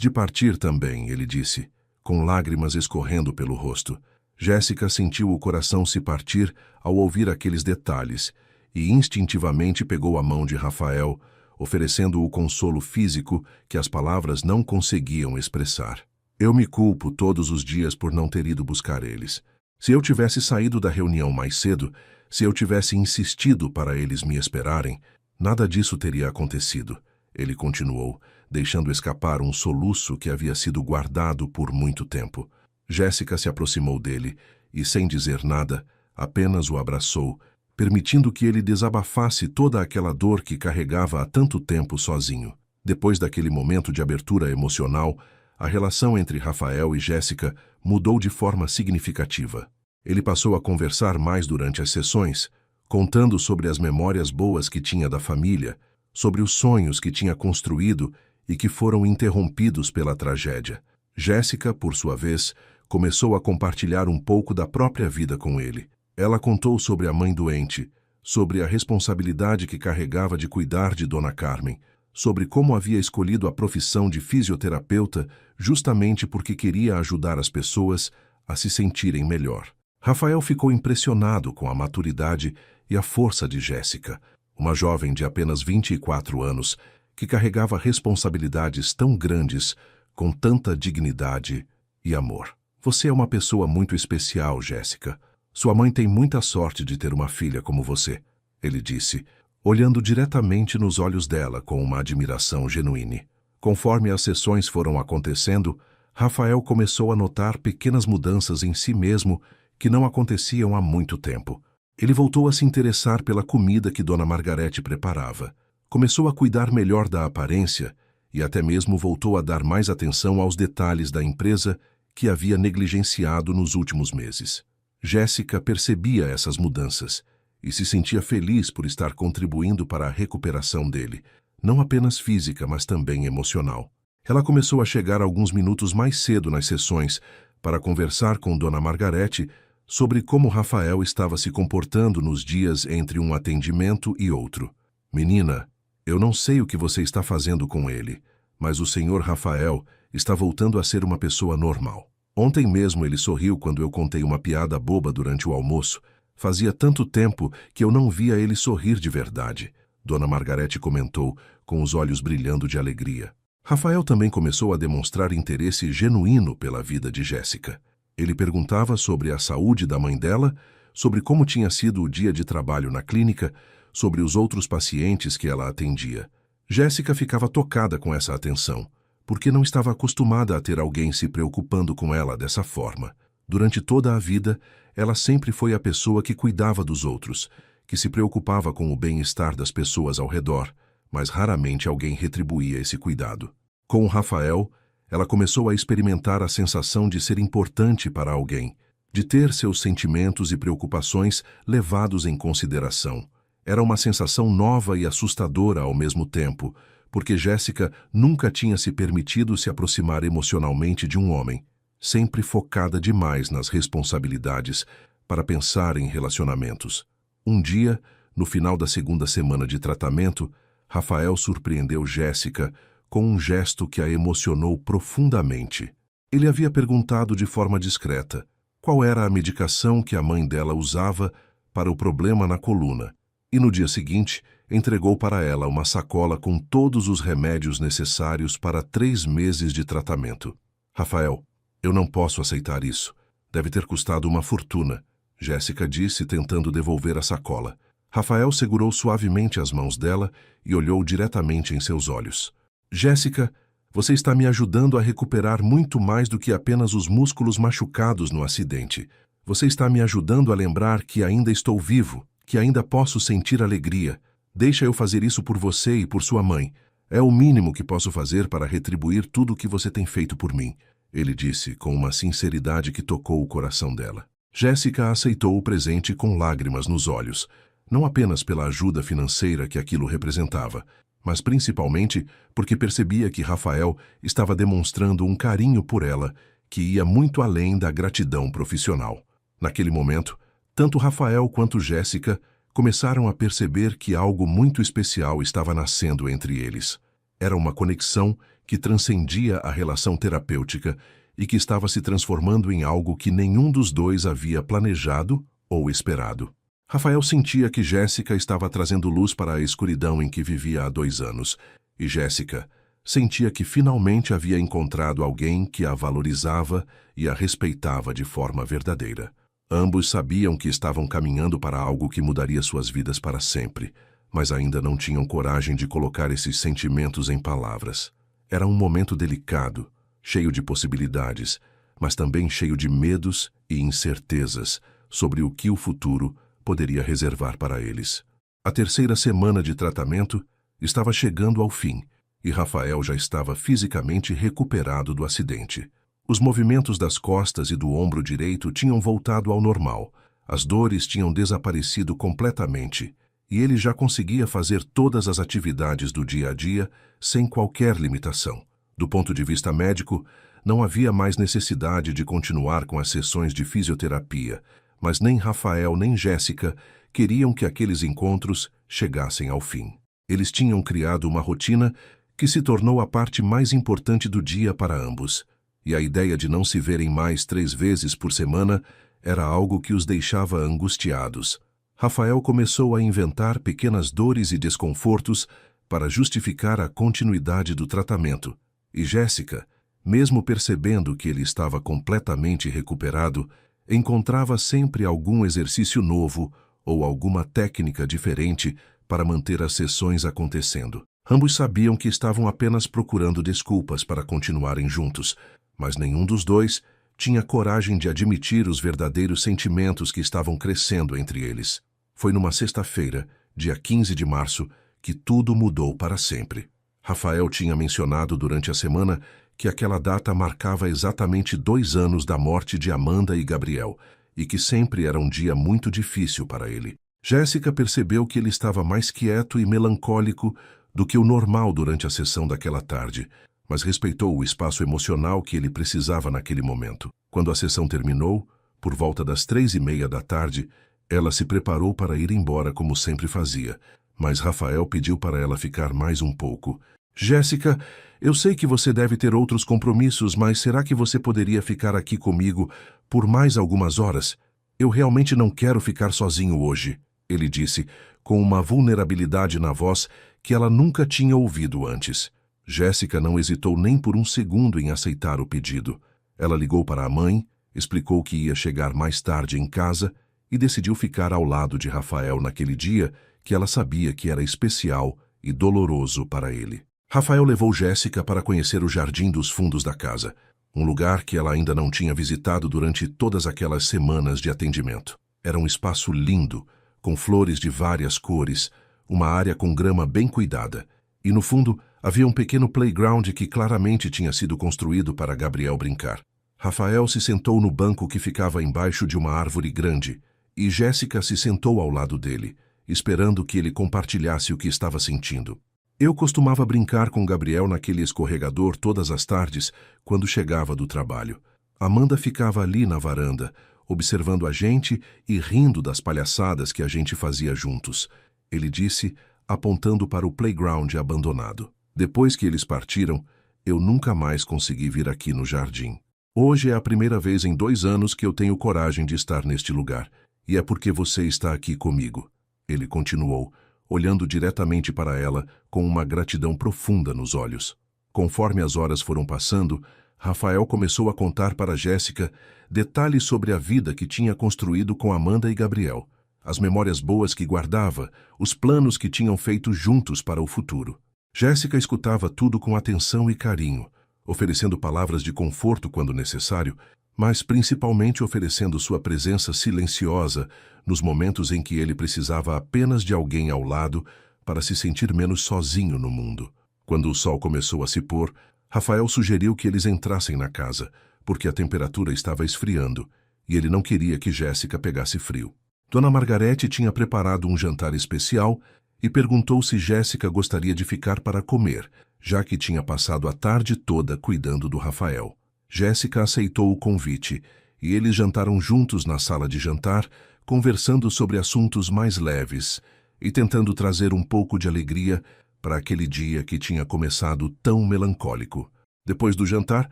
de partir também, ele disse, com lágrimas escorrendo pelo rosto. Jéssica sentiu o coração se partir ao ouvir aqueles detalhes e instintivamente pegou a mão de Rafael, oferecendo o consolo físico que as palavras não conseguiam expressar. Eu me culpo todos os dias por não ter ido buscar eles. Se eu tivesse saído da reunião mais cedo, se eu tivesse insistido para eles me esperarem, nada disso teria acontecido, ele continuou, deixando escapar um soluço que havia sido guardado por muito tempo. Jéssica se aproximou dele e, sem dizer nada, apenas o abraçou, permitindo que ele desabafasse toda aquela dor que carregava há tanto tempo sozinho. Depois daquele momento de abertura emocional, a relação entre Rafael e Jéssica mudou de forma significativa. Ele passou a conversar mais durante as sessões, contando sobre as memórias boas que tinha da família, sobre os sonhos que tinha construído e que foram interrompidos pela tragédia. Jéssica, por sua vez, começou a compartilhar um pouco da própria vida com ele. Ela contou sobre a mãe doente, sobre a responsabilidade que carregava de cuidar de Dona Carmen, sobre como havia escolhido a profissão de fisioterapeuta justamente porque queria ajudar as pessoas a se sentirem melhor. Rafael ficou impressionado com a maturidade e a força de Jéssica, uma jovem de apenas 24 anos que carregava responsabilidades tão grandes com tanta dignidade e amor. Você é uma pessoa muito especial, Jéssica. Sua mãe tem muita sorte de ter uma filha como você, ele disse, olhando diretamente nos olhos dela com uma admiração genuína. Conforme as sessões foram acontecendo, Rafael começou a notar pequenas mudanças em si mesmo que não aconteciam há muito tempo. Ele voltou a se interessar pela comida que Dona Margarete preparava. Começou a cuidar melhor da aparência e até mesmo voltou a dar mais atenção aos detalhes da empresa que havia negligenciado nos últimos meses. Jéssica percebia essas mudanças e se sentia feliz por estar contribuindo para a recuperação dele, não apenas física, mas também emocional. Ela começou a chegar alguns minutos mais cedo nas sessões para conversar com Dona Margarete sobre como Rafael estava se comportando nos dias entre um atendimento e outro. Menina, eu não sei o que você está fazendo com ele, mas o senhor Rafael está voltando a ser uma pessoa normal. Ontem mesmo ele sorriu quando eu contei uma piada boba durante o almoço. Fazia tanto tempo que eu não via ele sorrir de verdade. Dona Margarete comentou, com os olhos brilhando de alegria. Rafael também começou a demonstrar interesse genuíno pela vida de Jéssica. Ele perguntava sobre a saúde da mãe dela, sobre como tinha sido o dia de trabalho na clínica, sobre os outros pacientes que ela atendia. Jéssica ficava tocada com essa atenção, porque não estava acostumada a ter alguém se preocupando com ela dessa forma. Durante toda a vida, ela sempre foi a pessoa que cuidava dos outros, que se preocupava com o bem-estar das pessoas ao redor, mas raramente alguém retribuía esse cuidado. Com o Rafael, ela começou a experimentar a sensação de ser importante para alguém, de ter seus sentimentos e preocupações levados em consideração. Era uma sensação nova e assustadora ao mesmo tempo, porque Jéssica nunca tinha se permitido se aproximar emocionalmente de um homem, sempre focada demais nas responsabilidades para pensar em relacionamentos. Um dia, no final da segunda semana de tratamento, Rafael surpreendeu Jéssica com um gesto que a emocionou profundamente. Ele havia perguntado de forma discreta qual era a medicação que a mãe dela usava para o problema na coluna, e no dia seguinte entregou para ela uma sacola com todos os remédios necessários para 3 meses de tratamento. Rafael, eu não posso aceitar isso. Deve ter custado uma fortuna, Jéssica disse, tentando devolver a sacola. Rafael segurou suavemente as mãos dela e olhou diretamente em seus olhos. Jéssica, você está me ajudando a recuperar muito mais do que apenas os músculos machucados no acidente. Você está me ajudando a lembrar que ainda estou vivo, que ainda posso sentir alegria. Deixa eu fazer isso por você e por sua mãe. É o mínimo que posso fazer para retribuir tudo o que você tem feito por mim, ele disse com uma sinceridade que tocou o coração dela. Jéssica aceitou o presente com lágrimas nos olhos, não apenas pela ajuda financeira que aquilo representava, mas principalmente porque percebia que Rafael estava demonstrando um carinho por ela que ia muito além da gratidão profissional. Naquele momento, tanto Rafael quanto Jéssica começaram a perceber que algo muito especial estava nascendo entre eles. Era uma conexão que transcendia a relação terapêutica e que estava se transformando em algo que nenhum dos dois havia planejado ou esperado. Rafael sentia que Jéssica estava trazendo luz para a escuridão em que vivia há 2 anos, e Jéssica sentia que finalmente havia encontrado alguém que a valorizava e a respeitava de forma verdadeira. Ambos sabiam que estavam caminhando para algo que mudaria suas vidas para sempre, mas ainda não tinham coragem de colocar esses sentimentos em palavras. Era um momento delicado, cheio de possibilidades, mas também cheio de medos e incertezas sobre o que o futuro poderia reservar para eles. A 3ª semana de tratamento estava chegando ao fim e Rafael já estava fisicamente recuperado do acidente. Os movimentos das costas e do ombro direito tinham voltado ao normal, as dores tinham desaparecido completamente e ele já conseguia fazer todas as atividades do dia a dia sem qualquer limitação. Do ponto de vista médico, não havia mais necessidade de continuar com as sessões de fisioterapia, mas nem Rafael nem Jéssica queriam que aqueles encontros chegassem ao fim. Eles tinham criado uma rotina que se tornou a parte mais importante do dia para ambos, e a ideia de não se verem mais 3 vezes por semana era algo que os deixava angustiados. Rafael começou a inventar pequenas dores e desconfortos para justificar a continuidade do tratamento, e Jéssica, mesmo percebendo que ele estava completamente recuperado, encontrava sempre algum exercício novo ou alguma técnica diferente para manter as sessões acontecendo. Ambos sabiam que estavam apenas procurando desculpas para continuarem juntos, mas nenhum dos dois tinha coragem de admitir os verdadeiros sentimentos que estavam crescendo entre eles. Foi numa sexta-feira, dia 15 de março, que tudo mudou para sempre. Rafael tinha mencionado durante a semana que aquela data marcava exatamente 2 anos da morte de Amanda e Gabriel, e que sempre era um dia muito difícil para ele. Jéssica percebeu que ele estava mais quieto e melancólico do que o normal durante a sessão daquela tarde, mas respeitou o espaço emocional que ele precisava naquele momento. Quando a sessão terminou, por volta das 3:30 da tarde, ela se preparou para ir embora como sempre fazia, mas Rafael pediu para ela ficar mais um pouco. Jéssica, eu sei que você deve ter outros compromissos, mas será que você poderia ficar aqui comigo por mais algumas horas? Eu realmente não quero ficar sozinho hoje, ele disse, com uma vulnerabilidade na voz que ela nunca tinha ouvido antes. Jéssica não hesitou nem por um segundo em aceitar o pedido. Ela ligou para a mãe, explicou que ia chegar mais tarde em casa e decidiu ficar ao lado de Rafael naquele dia que ela sabia que era especial e doloroso para ele. Rafael levou Jéssica para conhecer o jardim dos fundos da casa, um lugar que ela ainda não tinha visitado durante todas aquelas semanas de atendimento. Era um espaço lindo, com flores de várias cores, uma área com grama bem cuidada, e no fundo havia um pequeno playground que claramente tinha sido construído para Gabriel brincar. Rafael se sentou no banco que ficava embaixo de uma árvore grande, e Jéssica se sentou ao lado dele, esperando que ele compartilhasse o que estava sentindo. Eu costumava brincar com Gabriel naquele escorregador todas as tardes, quando chegava do trabalho. Amanda ficava ali na varanda, observando a gente e rindo das palhaçadas que a gente fazia juntos. Ele disse, apontando para o playground abandonado. Depois que eles partiram, eu nunca mais consegui vir aqui no jardim. Hoje é a primeira vez em 2 anos que eu tenho coragem de estar neste lugar, e é porque você está aqui comigo. Ele continuou, olhando diretamente para ela com uma gratidão profunda nos olhos. Conforme as horas foram passando, Rafael começou a contar para Jéssica detalhes sobre a vida que tinha construído com Amanda e Gabriel, as memórias boas que guardava, os planos que tinham feito juntos para o futuro. Jéssica escutava tudo com atenção e carinho, oferecendo palavras de conforto quando necessário, mas principalmente oferecendo sua presença silenciosa nos momentos em que ele precisava apenas de alguém ao lado para se sentir menos sozinho no mundo. Quando o sol começou a se pôr, Rafael sugeriu que eles entrassem na casa, porque a temperatura estava esfriando e ele não queria que Jéssica pegasse frio. Dona Margarete tinha preparado um jantar especial e perguntou se Jéssica gostaria de ficar para comer, já que tinha passado a tarde toda cuidando do Rafael. Jéssica aceitou o convite e eles jantaram juntos na sala de jantar, conversando sobre assuntos mais leves e tentando trazer um pouco de alegria para aquele dia que tinha começado tão melancólico. Depois do jantar,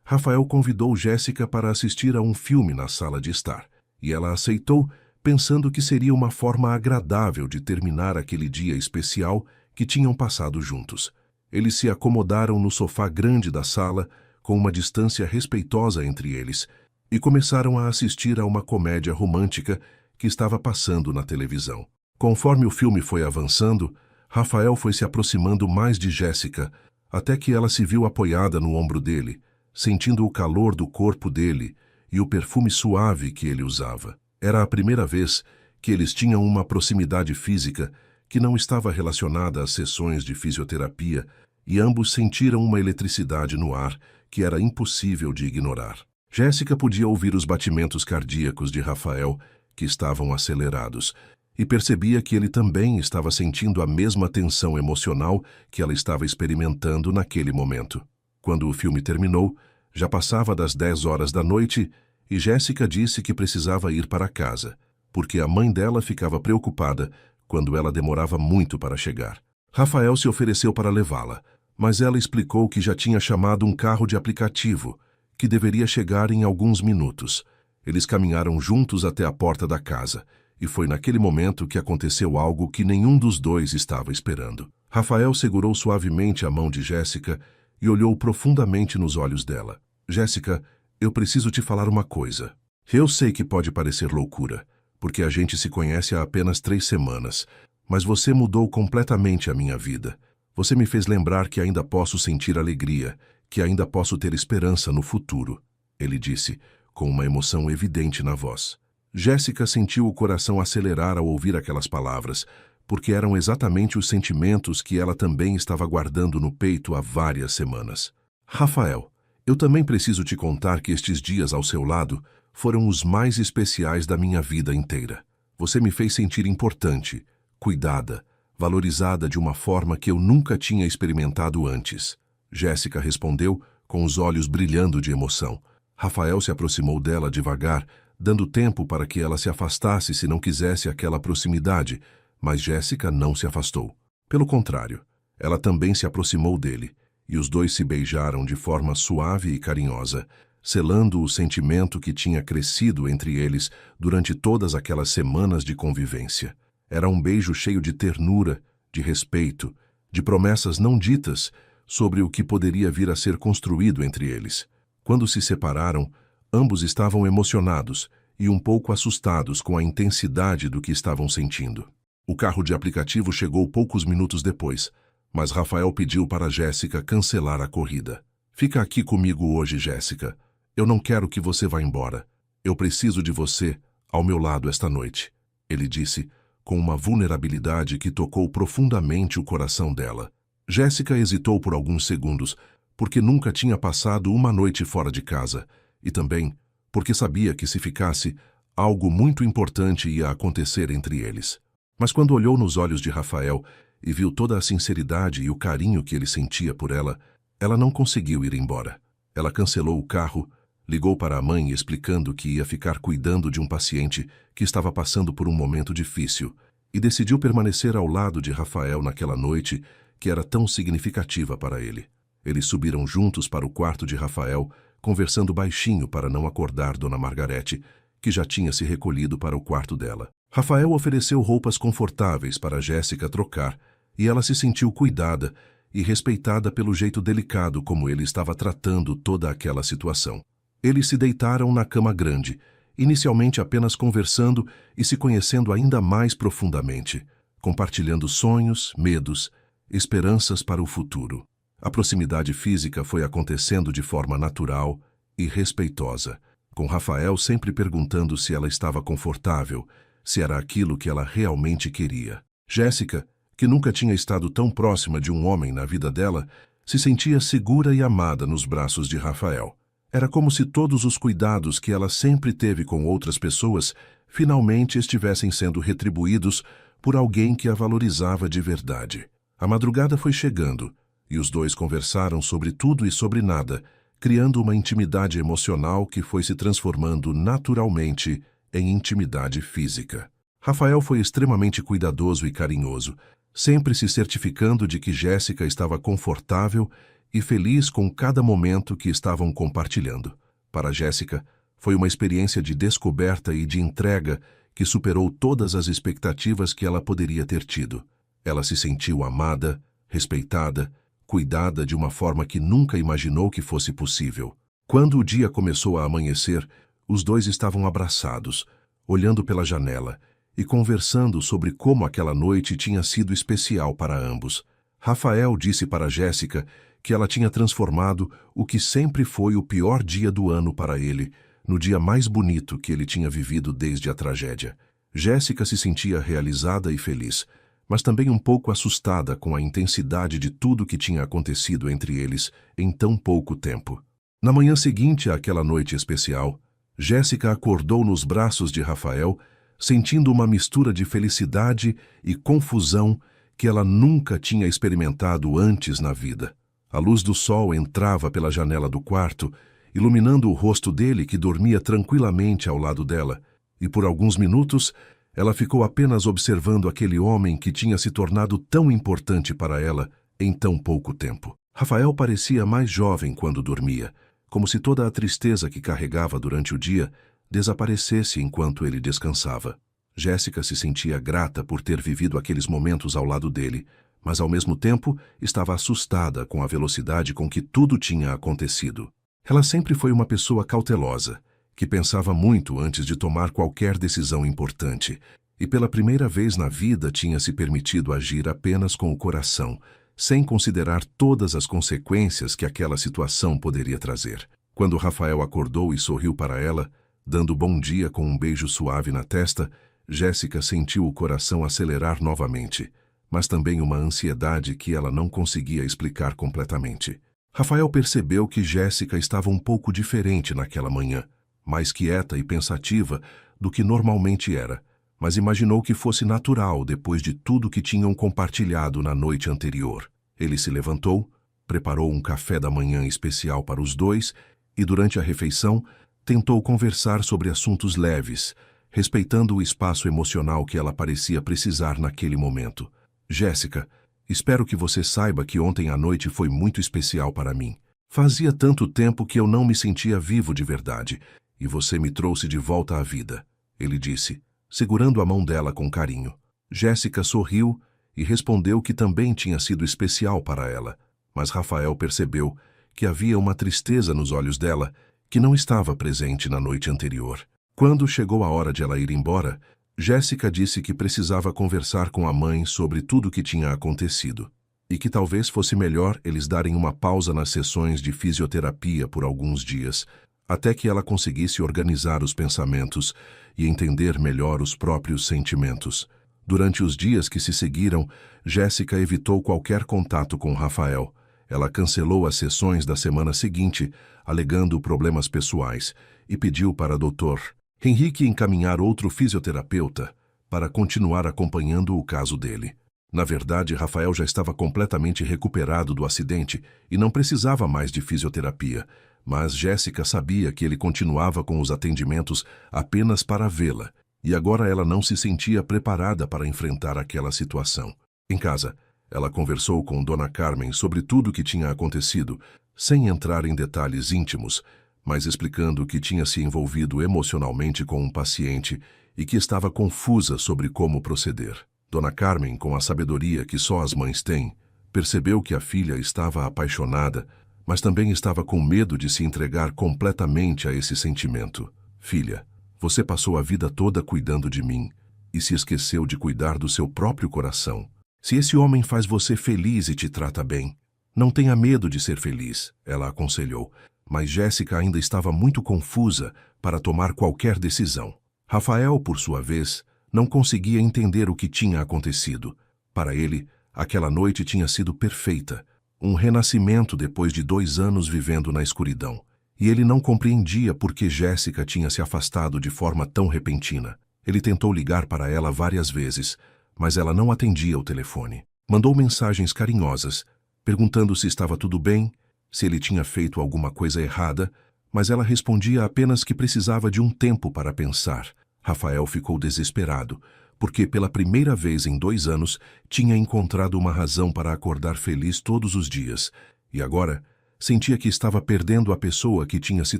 Rafael convidou Jéssica para assistir a um filme na sala de estar, e ela aceitou, pensando que seria uma forma agradável de terminar aquele dia especial que tinham passado juntos. Eles se acomodaram no sofá grande da sala, com uma distância respeitosa entre eles, e começaram a assistir a uma comédia romântica que estava passando na televisão. Conforme o filme foi avançando, Rafael foi se aproximando mais de Jéssica, até que ela se viu apoiada no ombro dele, sentindo o calor do corpo dele e o perfume suave que ele usava. Era a primeira vez que eles tinham uma proximidade física que não estava relacionada às sessões de fisioterapia, e ambos sentiram uma eletricidade no ar que era impossível de ignorar. Jéssica podia ouvir os batimentos cardíacos de Rafael, que estavam acelerados, e percebia que ele também estava sentindo a mesma tensão emocional que ela estava experimentando naquele momento. Quando o filme terminou, já passava das 10 horas da noite e Jéssica disse que precisava ir para casa, porque a mãe dela ficava preocupada quando ela demorava muito para chegar. Rafael se ofereceu para levá-la, mas ela explicou que já tinha chamado um carro de aplicativo, que deveria chegar em alguns minutos. Eles caminharam juntos até a porta da casa, e foi naquele momento que aconteceu algo que nenhum dos dois estava esperando. Rafael segurou suavemente a mão de Jéssica e olhou profundamente nos olhos dela. Jéssica, eu preciso te falar uma coisa. Eu sei que pode parecer loucura, porque a gente se conhece há apenas 3 semanas, mas você mudou completamente a minha vida. Você me fez lembrar que ainda posso sentir alegria, que ainda posso ter esperança no futuro, ele disse, com uma emoção evidente na voz. Jéssica sentiu o coração acelerar ao ouvir aquelas palavras, porque eram exatamente os sentimentos que ela também estava guardando no peito há várias semanas. Rafael, eu também preciso te contar que estes dias ao seu lado foram os mais especiais da minha vida inteira. Você me fez sentir importante, cuidada, valorizada de uma forma que eu nunca tinha experimentado antes. Jéssica respondeu, com os olhos brilhando de emoção. Rafael se aproximou dela devagar, dando tempo para que ela se afastasse se não quisesse aquela proximidade, mas Jéssica não se afastou. Pelo contrário, ela também se aproximou dele, e os dois se beijaram de forma suave e carinhosa, selando o sentimento que tinha crescido entre eles durante todas aquelas semanas de convivência. Era um beijo cheio de ternura, de respeito, de promessas não ditas sobre o que poderia vir a ser construído entre eles. Quando se separaram, ambos estavam emocionados e um pouco assustados com a intensidade do que estavam sentindo. O carro de aplicativo chegou poucos minutos depois, mas Rafael pediu para Jéssica cancelar a corrida. Fica aqui comigo hoje, Jéssica. Eu não quero que você vá embora. Eu preciso de você ao meu lado esta noite, ele disse, com uma vulnerabilidade que tocou profundamente o coração dela. Jéssica hesitou por alguns segundos, porque nunca tinha passado uma noite fora de casa, e também porque sabia que se ficasse, algo muito importante ia acontecer entre eles. Mas quando olhou nos olhos de Rafael e viu toda a sinceridade e o carinho que ele sentia por ela, ela não conseguiu ir embora. Ela cancelou o carro, ligou para a mãe explicando que ia ficar cuidando de um paciente que estava passando por um momento difícil e decidiu permanecer ao lado de Rafael naquela noite que era tão significativa para ele. Eles subiram juntos para o quarto de Rafael, conversando baixinho para não acordar Dona Margarete, que já tinha se recolhido para o quarto dela. Rafael ofereceu roupas confortáveis para Jéssica trocar e ela se sentiu cuidada e respeitada pelo jeito delicado como ele estava tratando toda aquela situação. Eles se deitaram na cama grande, inicialmente apenas conversando e se conhecendo ainda mais profundamente, compartilhando sonhos, medos, esperanças para o futuro. A proximidade física foi acontecendo de forma natural e respeitosa, com Rafael sempre perguntando se ela estava confortável, se era aquilo que ela realmente queria. Jéssica, que nunca tinha estado tão próxima de um homem na vida dela, se sentia segura e amada nos braços de Rafael. Era como se todos os cuidados que ela sempre teve com outras pessoas finalmente estivessem sendo retribuídos por alguém que a valorizava de verdade. A madrugada foi chegando, e os dois conversaram sobre tudo e sobre nada, criando uma intimidade emocional que foi se transformando naturalmente em intimidade física. Rafael foi extremamente cuidadoso e carinhoso, sempre se certificando de que Jéssica estava confortável e feliz com cada momento que estavam compartilhando. Para Jéssica, foi uma experiência de descoberta e de entrega que superou todas as expectativas que ela poderia ter tido. Ela se sentiu amada, respeitada, cuidada de uma forma que nunca imaginou que fosse possível. Quando o dia começou a amanhecer, os dois estavam abraçados, olhando pela janela e conversando sobre como aquela noite tinha sido especial para ambos. Rafael disse para Jéssica que ela tinha transformado o que sempre foi o pior dia do ano para ele, no dia mais bonito que ele tinha vivido desde a tragédia. Jéssica se sentia realizada e feliz, mas também um pouco assustada com a intensidade de tudo que tinha acontecido entre eles em tão pouco tempo. Na manhã seguinte àquela noite especial, Jéssica acordou nos braços de Rafael, sentindo uma mistura de felicidade e confusão que ela nunca tinha experimentado antes na vida. A luz do sol entrava pela janela do quarto, iluminando o rosto dele que dormia tranquilamente ao lado dela, e por alguns minutos ela ficou apenas observando aquele homem que tinha se tornado tão importante para ela em tão pouco tempo. Rafael parecia mais jovem quando dormia, como se toda a tristeza que carregava durante o dia desaparecesse enquanto ele descansava. Jéssica se sentia grata por ter vivido aqueles momentos ao lado dele, mas ao mesmo tempo estava assustada com a velocidade com que tudo tinha acontecido. Ela sempre foi uma pessoa cautelosa, que pensava muito antes de tomar qualquer decisão importante, e pela primeira vez na vida tinha se permitido agir apenas com o coração, sem considerar todas as consequências que aquela situação poderia trazer. Quando Rafael acordou e sorriu para ela, dando bom dia com um beijo suave na testa, Jéssica sentiu o coração acelerar novamente, mas também uma ansiedade que ela não conseguia explicar completamente. Rafael percebeu que Jéssica estava um pouco diferente naquela manhã, mais quieta e pensativa do que normalmente era, mas imaginou que fosse natural depois de tudo que tinham compartilhado na noite anterior. Ele se levantou, preparou um café da manhã especial para os dois e, durante a refeição, tentou conversar sobre assuntos leves, respeitando o espaço emocional que ela parecia precisar naquele momento. Jéssica, espero que você saiba que ontem à noite foi muito especial para mim. Fazia tanto tempo que eu não me sentia vivo de verdade, e você me trouxe de volta à vida, ele disse, segurando a mão dela com carinho. Jéssica sorriu e respondeu que também tinha sido especial para ela, mas Rafael percebeu que havia uma tristeza nos olhos dela que não estava presente na noite anterior. Quando chegou a hora de ela ir embora, Jéssica disse que precisava conversar com a mãe sobre tudo o que tinha acontecido e que talvez fosse melhor eles darem uma pausa nas sessões de fisioterapia por alguns dias, até que ela conseguisse organizar os pensamentos e entender melhor os próprios sentimentos. Durante os dias que se seguiram, Jéssica evitou qualquer contato com Rafael. Ela cancelou as sessões da semana seguinte, alegando problemas pessoais, e pediu para Dr. Henrique encaminhar outro fisioterapeuta para continuar acompanhando o caso dele. Na verdade, Rafael já estava completamente recuperado do acidente e não precisava mais de fisioterapia, mas Jéssica sabia que ele continuava com os atendimentos apenas para vê-la, e agora ela não se sentia preparada para enfrentar aquela situação. Em casa, ela conversou com Dona Carmen sobre tudo o que tinha acontecido, sem entrar em detalhes íntimos, mas explicando que tinha se envolvido emocionalmente com um paciente e que estava confusa sobre como proceder. Dona Carmen, com a sabedoria que só as mães têm, percebeu que a filha estava apaixonada, mas também estava com medo de se entregar completamente a esse sentimento. Filha, você passou a vida toda cuidando de mim e se esqueceu de cuidar do seu próprio coração. Se esse homem faz você feliz e te trata bem, não tenha medo de ser feliz, ela aconselhou. Mas Jéssica ainda estava muito confusa para tomar qualquer decisão. Rafael, por sua vez, não conseguia entender o que tinha acontecido. Para ele, aquela noite tinha sido perfeita, um renascimento depois de 2 anos vivendo na escuridão. E ele não compreendia por que Jéssica tinha se afastado de forma tão repentina. Ele tentou ligar para ela várias vezes, mas ela não atendia o telefone. Mandou mensagens carinhosas, perguntando se estava tudo bem, se ele tinha feito alguma coisa errada, mas ela respondia apenas que precisava de um tempo para pensar. Rafael ficou desesperado, porque pela primeira vez em 2 anos tinha encontrado uma razão para acordar feliz todos os dias, e agora sentia que estava perdendo a pessoa que tinha se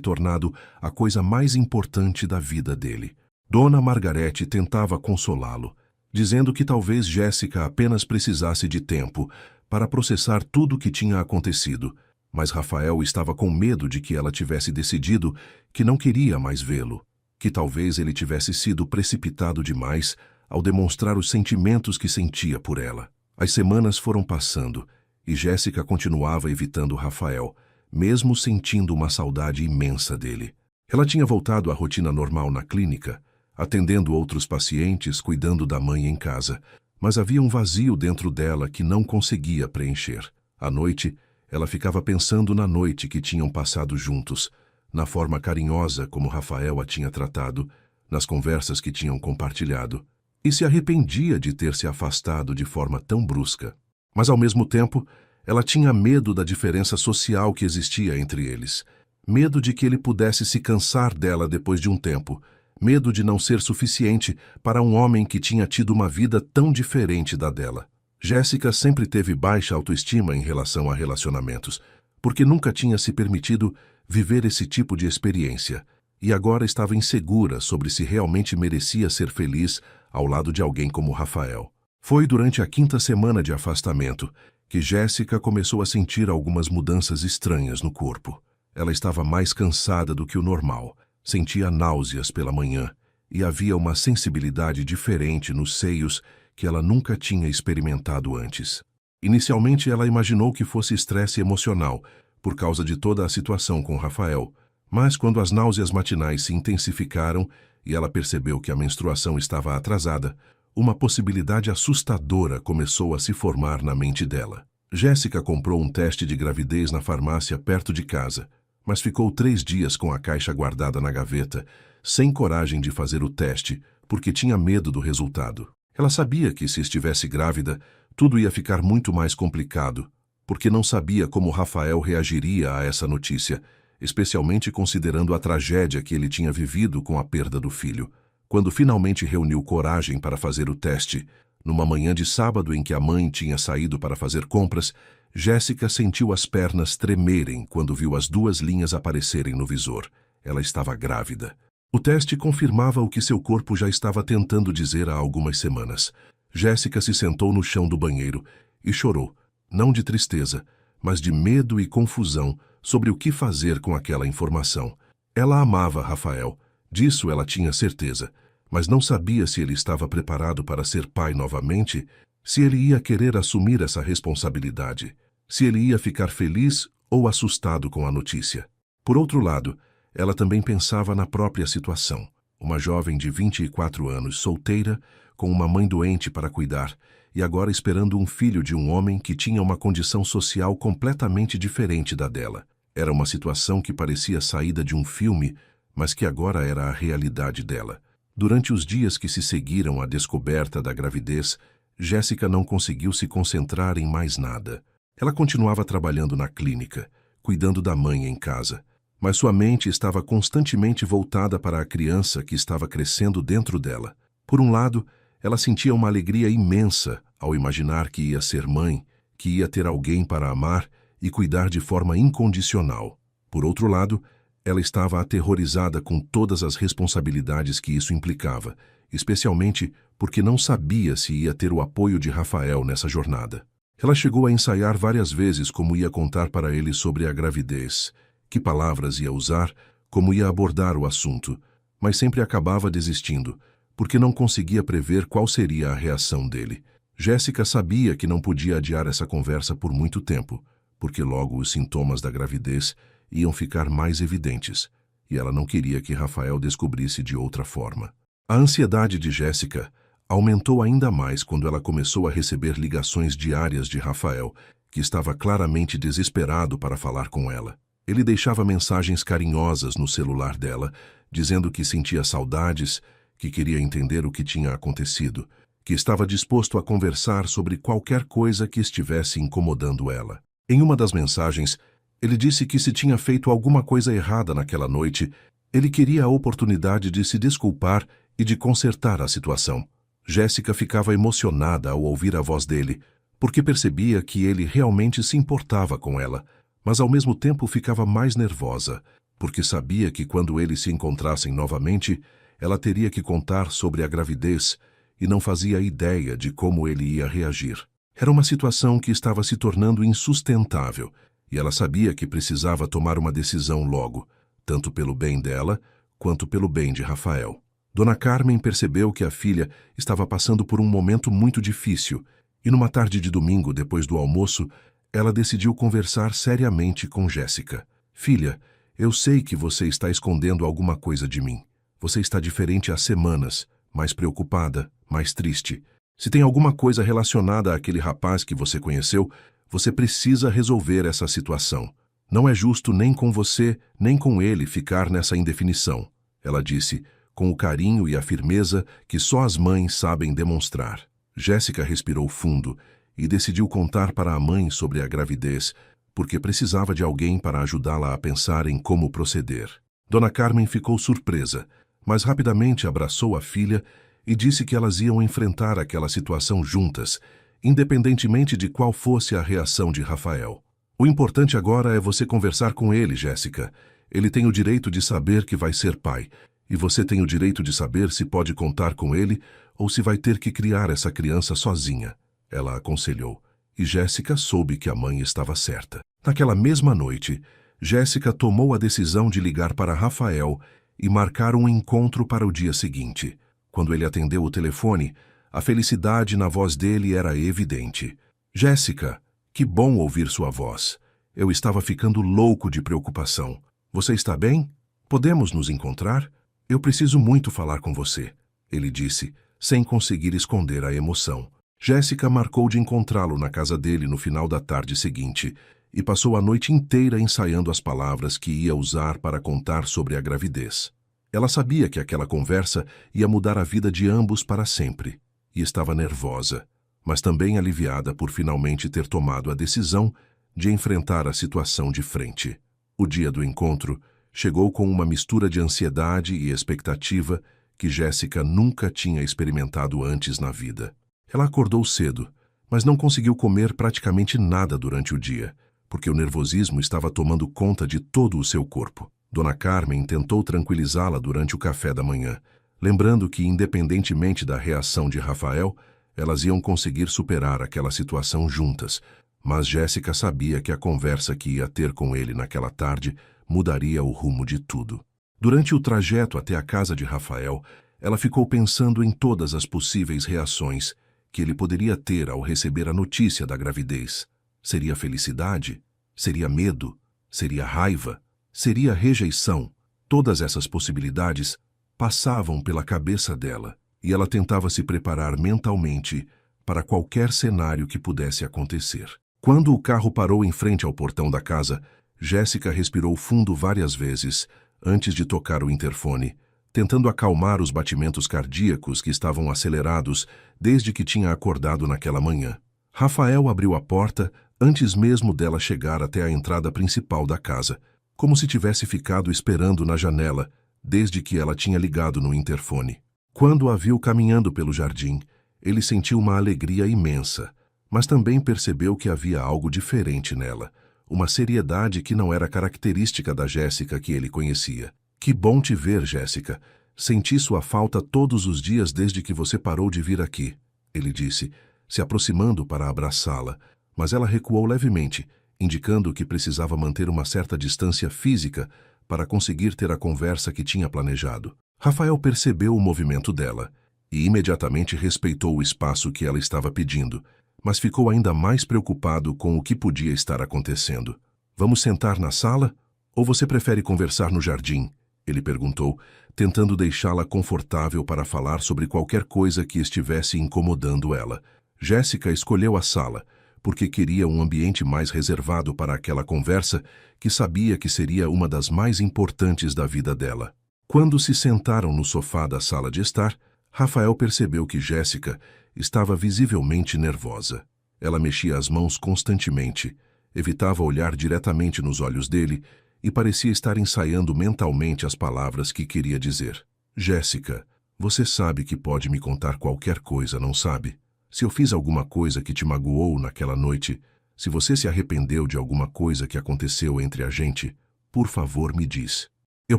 tornado a coisa mais importante da vida dele. Dona Margarete tentava consolá-lo, dizendo que talvez Jéssica apenas precisasse de tempo para processar tudo o que tinha acontecido, mas Rafael estava com medo de que ela tivesse decidido que não queria mais vê-lo, que talvez ele tivesse sido precipitado demais ao demonstrar os sentimentos que sentia por ela. As semanas foram passando e Jéssica continuava evitando Rafael, mesmo sentindo uma saudade imensa dele. Ela tinha voltado à rotina normal na clínica, atendendo outros pacientes, cuidando da mãe em casa, mas havia um vazio dentro dela que não conseguia preencher. À noite, ela ficava pensando na noite que tinham passado juntos, na forma carinhosa como Rafael a tinha tratado, nas conversas que tinham compartilhado, e se arrependia de ter se afastado de forma tão brusca. Mas, ao mesmo tempo, ela tinha medo da diferença social que existia entre eles, medo de que ele pudesse se cansar dela depois de um tempo, medo de não ser suficiente para um homem que tinha tido uma vida tão diferente da dela. Jéssica sempre teve baixa autoestima em relação a relacionamentos, porque nunca tinha se permitido viver esse tipo de experiência, e agora estava insegura sobre se realmente merecia ser feliz ao lado de alguém como Rafael. Foi durante a 5ª semana de afastamento que Jéssica começou a sentir algumas mudanças estranhas no corpo. Ela estava mais cansada do que o normal, sentia náuseas pela manhã, e havia uma sensibilidade diferente nos seios que ela nunca tinha experimentado antes. Inicialmente, ela imaginou que fosse estresse emocional, por causa de toda a situação com Rafael, mas quando as náuseas matinais se intensificaram e ela percebeu que a menstruação estava atrasada, uma possibilidade assustadora começou a se formar na mente dela. Jéssica comprou um teste de gravidez na farmácia perto de casa, mas ficou 3 dias com a caixa guardada na gaveta, sem coragem de fazer o teste, porque tinha medo do resultado. Ela sabia que, se estivesse grávida, tudo ia ficar muito mais complicado, porque não sabia como Rafael reagiria a essa notícia, especialmente considerando a tragédia que ele tinha vivido com a perda do filho. Quando finalmente reuniu coragem para fazer o teste, numa manhã de sábado em que a mãe tinha saído para fazer compras, Jéssica sentiu as pernas tremerem quando viu as 2 linhas aparecerem no visor. Ela estava grávida. O teste confirmava o que seu corpo já estava tentando dizer há algumas semanas. Jéssica se sentou no chão do banheiro e chorou, não de tristeza, mas de medo e confusão sobre o que fazer com aquela informação. Ela amava Rafael, disso ela tinha certeza, mas não sabia se ele estava preparado para ser pai novamente, se ele ia querer assumir essa responsabilidade, se ele ia ficar feliz ou assustado com a notícia. Por outro lado, ela também pensava na própria situação. Uma jovem de 24 anos, solteira, com uma mãe doente para cuidar, e agora esperando um filho de um homem que tinha uma condição social completamente diferente da dela. Era uma situação que parecia saída de um filme, mas que agora era a realidade dela. Durante os dias que se seguiram à descoberta da gravidez, Jéssica não conseguiu se concentrar em mais nada. Ela continuava trabalhando na clínica, cuidando da mãe em casa, mas sua mente estava constantemente voltada para a criança que estava crescendo dentro dela. Por um lado, ela sentia uma alegria imensa ao imaginar que ia ser mãe, que ia ter alguém para amar e cuidar de forma incondicional. Por outro lado, ela estava aterrorizada com todas as responsabilidades que isso implicava, especialmente porque não sabia se ia ter o apoio de Rafael nessa jornada. Ela chegou a ensaiar várias vezes como ia contar para ele sobre a gravidez, que palavras ia usar, como ia abordar o assunto, mas sempre acabava desistindo, porque não conseguia prever qual seria a reação dele. Jéssica sabia que não podia adiar essa conversa por muito tempo, porque logo os sintomas da gravidez iam ficar mais evidentes, e ela não queria que Rafael descobrisse de outra forma. A ansiedade de Jéssica aumentou ainda mais quando ela começou a receber ligações diárias de Rafael, que estava claramente desesperado para falar com ela. Ele deixava mensagens carinhosas no celular dela, dizendo que sentia saudades, que queria entender o que tinha acontecido, que estava disposto a conversar sobre qualquer coisa que estivesse incomodando ela. Em uma das mensagens, ele disse que se tinha feito alguma coisa errada naquela noite, ele queria a oportunidade de se desculpar e de consertar a situação. Jéssica ficava emocionada ao ouvir a voz dele, porque percebia que ele realmente se importava com ela, mas ao mesmo tempo ficava mais nervosa, porque sabia que quando eles se encontrassem novamente, ela teria que contar sobre a gravidez e não fazia ideia de como ele ia reagir. Era uma situação que estava se tornando insustentável, e ela sabia que precisava tomar uma decisão logo, tanto pelo bem dela quanto pelo bem de Rafael. Dona Carmen percebeu que a filha estava passando por um momento muito difícil, e numa tarde de domingo, depois do almoço, ela decidiu conversar seriamente com Jéssica. Filha, eu sei que você está escondendo alguma coisa de mim. Você está diferente há semanas, mais preocupada, mais triste. Se tem alguma coisa relacionada àquele rapaz que você conheceu, você precisa resolver essa situação. Não é justo nem com você, nem com ele ficar nessa indefinição, ela disse, com o carinho e a firmeza que só as mães sabem demonstrar. Jéssica respirou fundo e decidiu contar para a mãe sobre a gravidez, porque precisava de alguém para ajudá-la a pensar em como proceder. Dona Carmen ficou surpresa, mas rapidamente abraçou a filha e disse que elas iam enfrentar aquela situação juntas, independentemente de qual fosse a reação de Rafael. O importante agora é você conversar com ele, Jéssica. Ele tem o direito de saber que vai ser pai, e você tem o direito de saber se pode contar com ele ou se vai ter que criar essa criança sozinha, ela aconselhou, e Jéssica soube que a mãe estava certa. Naquela mesma noite, Jéssica tomou a decisão de ligar para Rafael e marcar um encontro para o dia seguinte. Quando ele atendeu o telefone, a felicidade na voz dele era evidente. Jéssica, que bom ouvir sua voz. Eu estava ficando louco de preocupação. Você está bem? Podemos nos encontrar? Eu preciso muito falar com você, ele disse, sem conseguir esconder a emoção. Jéssica marcou de encontrá-lo na casa dele no final da tarde seguinte e passou a noite inteira ensaiando as palavras que ia usar para contar sobre a gravidez. Ela sabia que aquela conversa ia mudar a vida de ambos para sempre e estava nervosa, mas também aliviada por finalmente ter tomado a decisão de enfrentar a situação de frente. O dia do encontro chegou com uma mistura de ansiedade e expectativa que Jéssica nunca tinha experimentado antes na vida. Ela acordou cedo, mas não conseguiu comer praticamente nada durante o dia, porque o nervosismo estava tomando conta de todo o seu corpo. Dona Carmen tentou tranquilizá-la durante o café da manhã, lembrando que, independentemente da reação de Rafael, elas iam conseguir superar aquela situação juntas, mas Jéssica sabia que a conversa que ia ter com ele naquela tarde mudaria o rumo de tudo. Durante o trajeto até a casa de Rafael, ela ficou pensando em todas as possíveis reações que ele poderia ter ao receber a notícia da gravidez. Seria felicidade? Seria medo? Seria raiva? Seria rejeição? Todas essas possibilidades passavam pela cabeça dela, e ela tentava se preparar mentalmente para qualquer cenário que pudesse acontecer. Quando o carro parou em frente ao portão da casa, Jéssica respirou fundo várias vezes antes de tocar o interfone, tentando acalmar os batimentos cardíacos que estavam acelerados desde que tinha acordado naquela manhã. Rafael abriu a porta antes mesmo dela chegar até a entrada principal da casa, como se tivesse ficado esperando na janela desde que ela tinha ligado no interfone. Quando a viu caminhando pelo jardim, ele sentiu uma alegria imensa, mas também percebeu que havia algo diferente nela, uma seriedade que não era característica da Jéssica que ele conhecia. Que bom te ver, Jéssica. Senti sua falta todos os dias desde que você parou de vir aqui, ele disse, se aproximando para abraçá-la, mas ela recuou levemente, indicando que precisava manter uma certa distância física para conseguir ter a conversa que tinha planejado. Rafael percebeu o movimento dela e imediatamente respeitou o espaço que ela estava pedindo, mas ficou ainda mais preocupado com o que podia estar acontecendo. Vamos sentar na sala? Ou você prefere conversar no jardim? Ele perguntou, tentando deixá-la confortável para falar sobre qualquer coisa que estivesse incomodando ela. Jéssica escolheu a sala, porque queria um ambiente mais reservado para aquela conversa que sabia que seria uma das mais importantes da vida dela. Quando se sentaram no sofá da sala de estar, Rafael percebeu que Jéssica estava visivelmente nervosa. Ela mexia as mãos constantemente, evitava olhar diretamente nos olhos dele e parecia estar ensaiando mentalmente as palavras que queria dizer. Jéssica, você sabe que pode me contar qualquer coisa, não sabe? Se eu fiz alguma coisa que te magoou naquela noite, se você se arrependeu de alguma coisa que aconteceu entre a gente, por favor me diz. Eu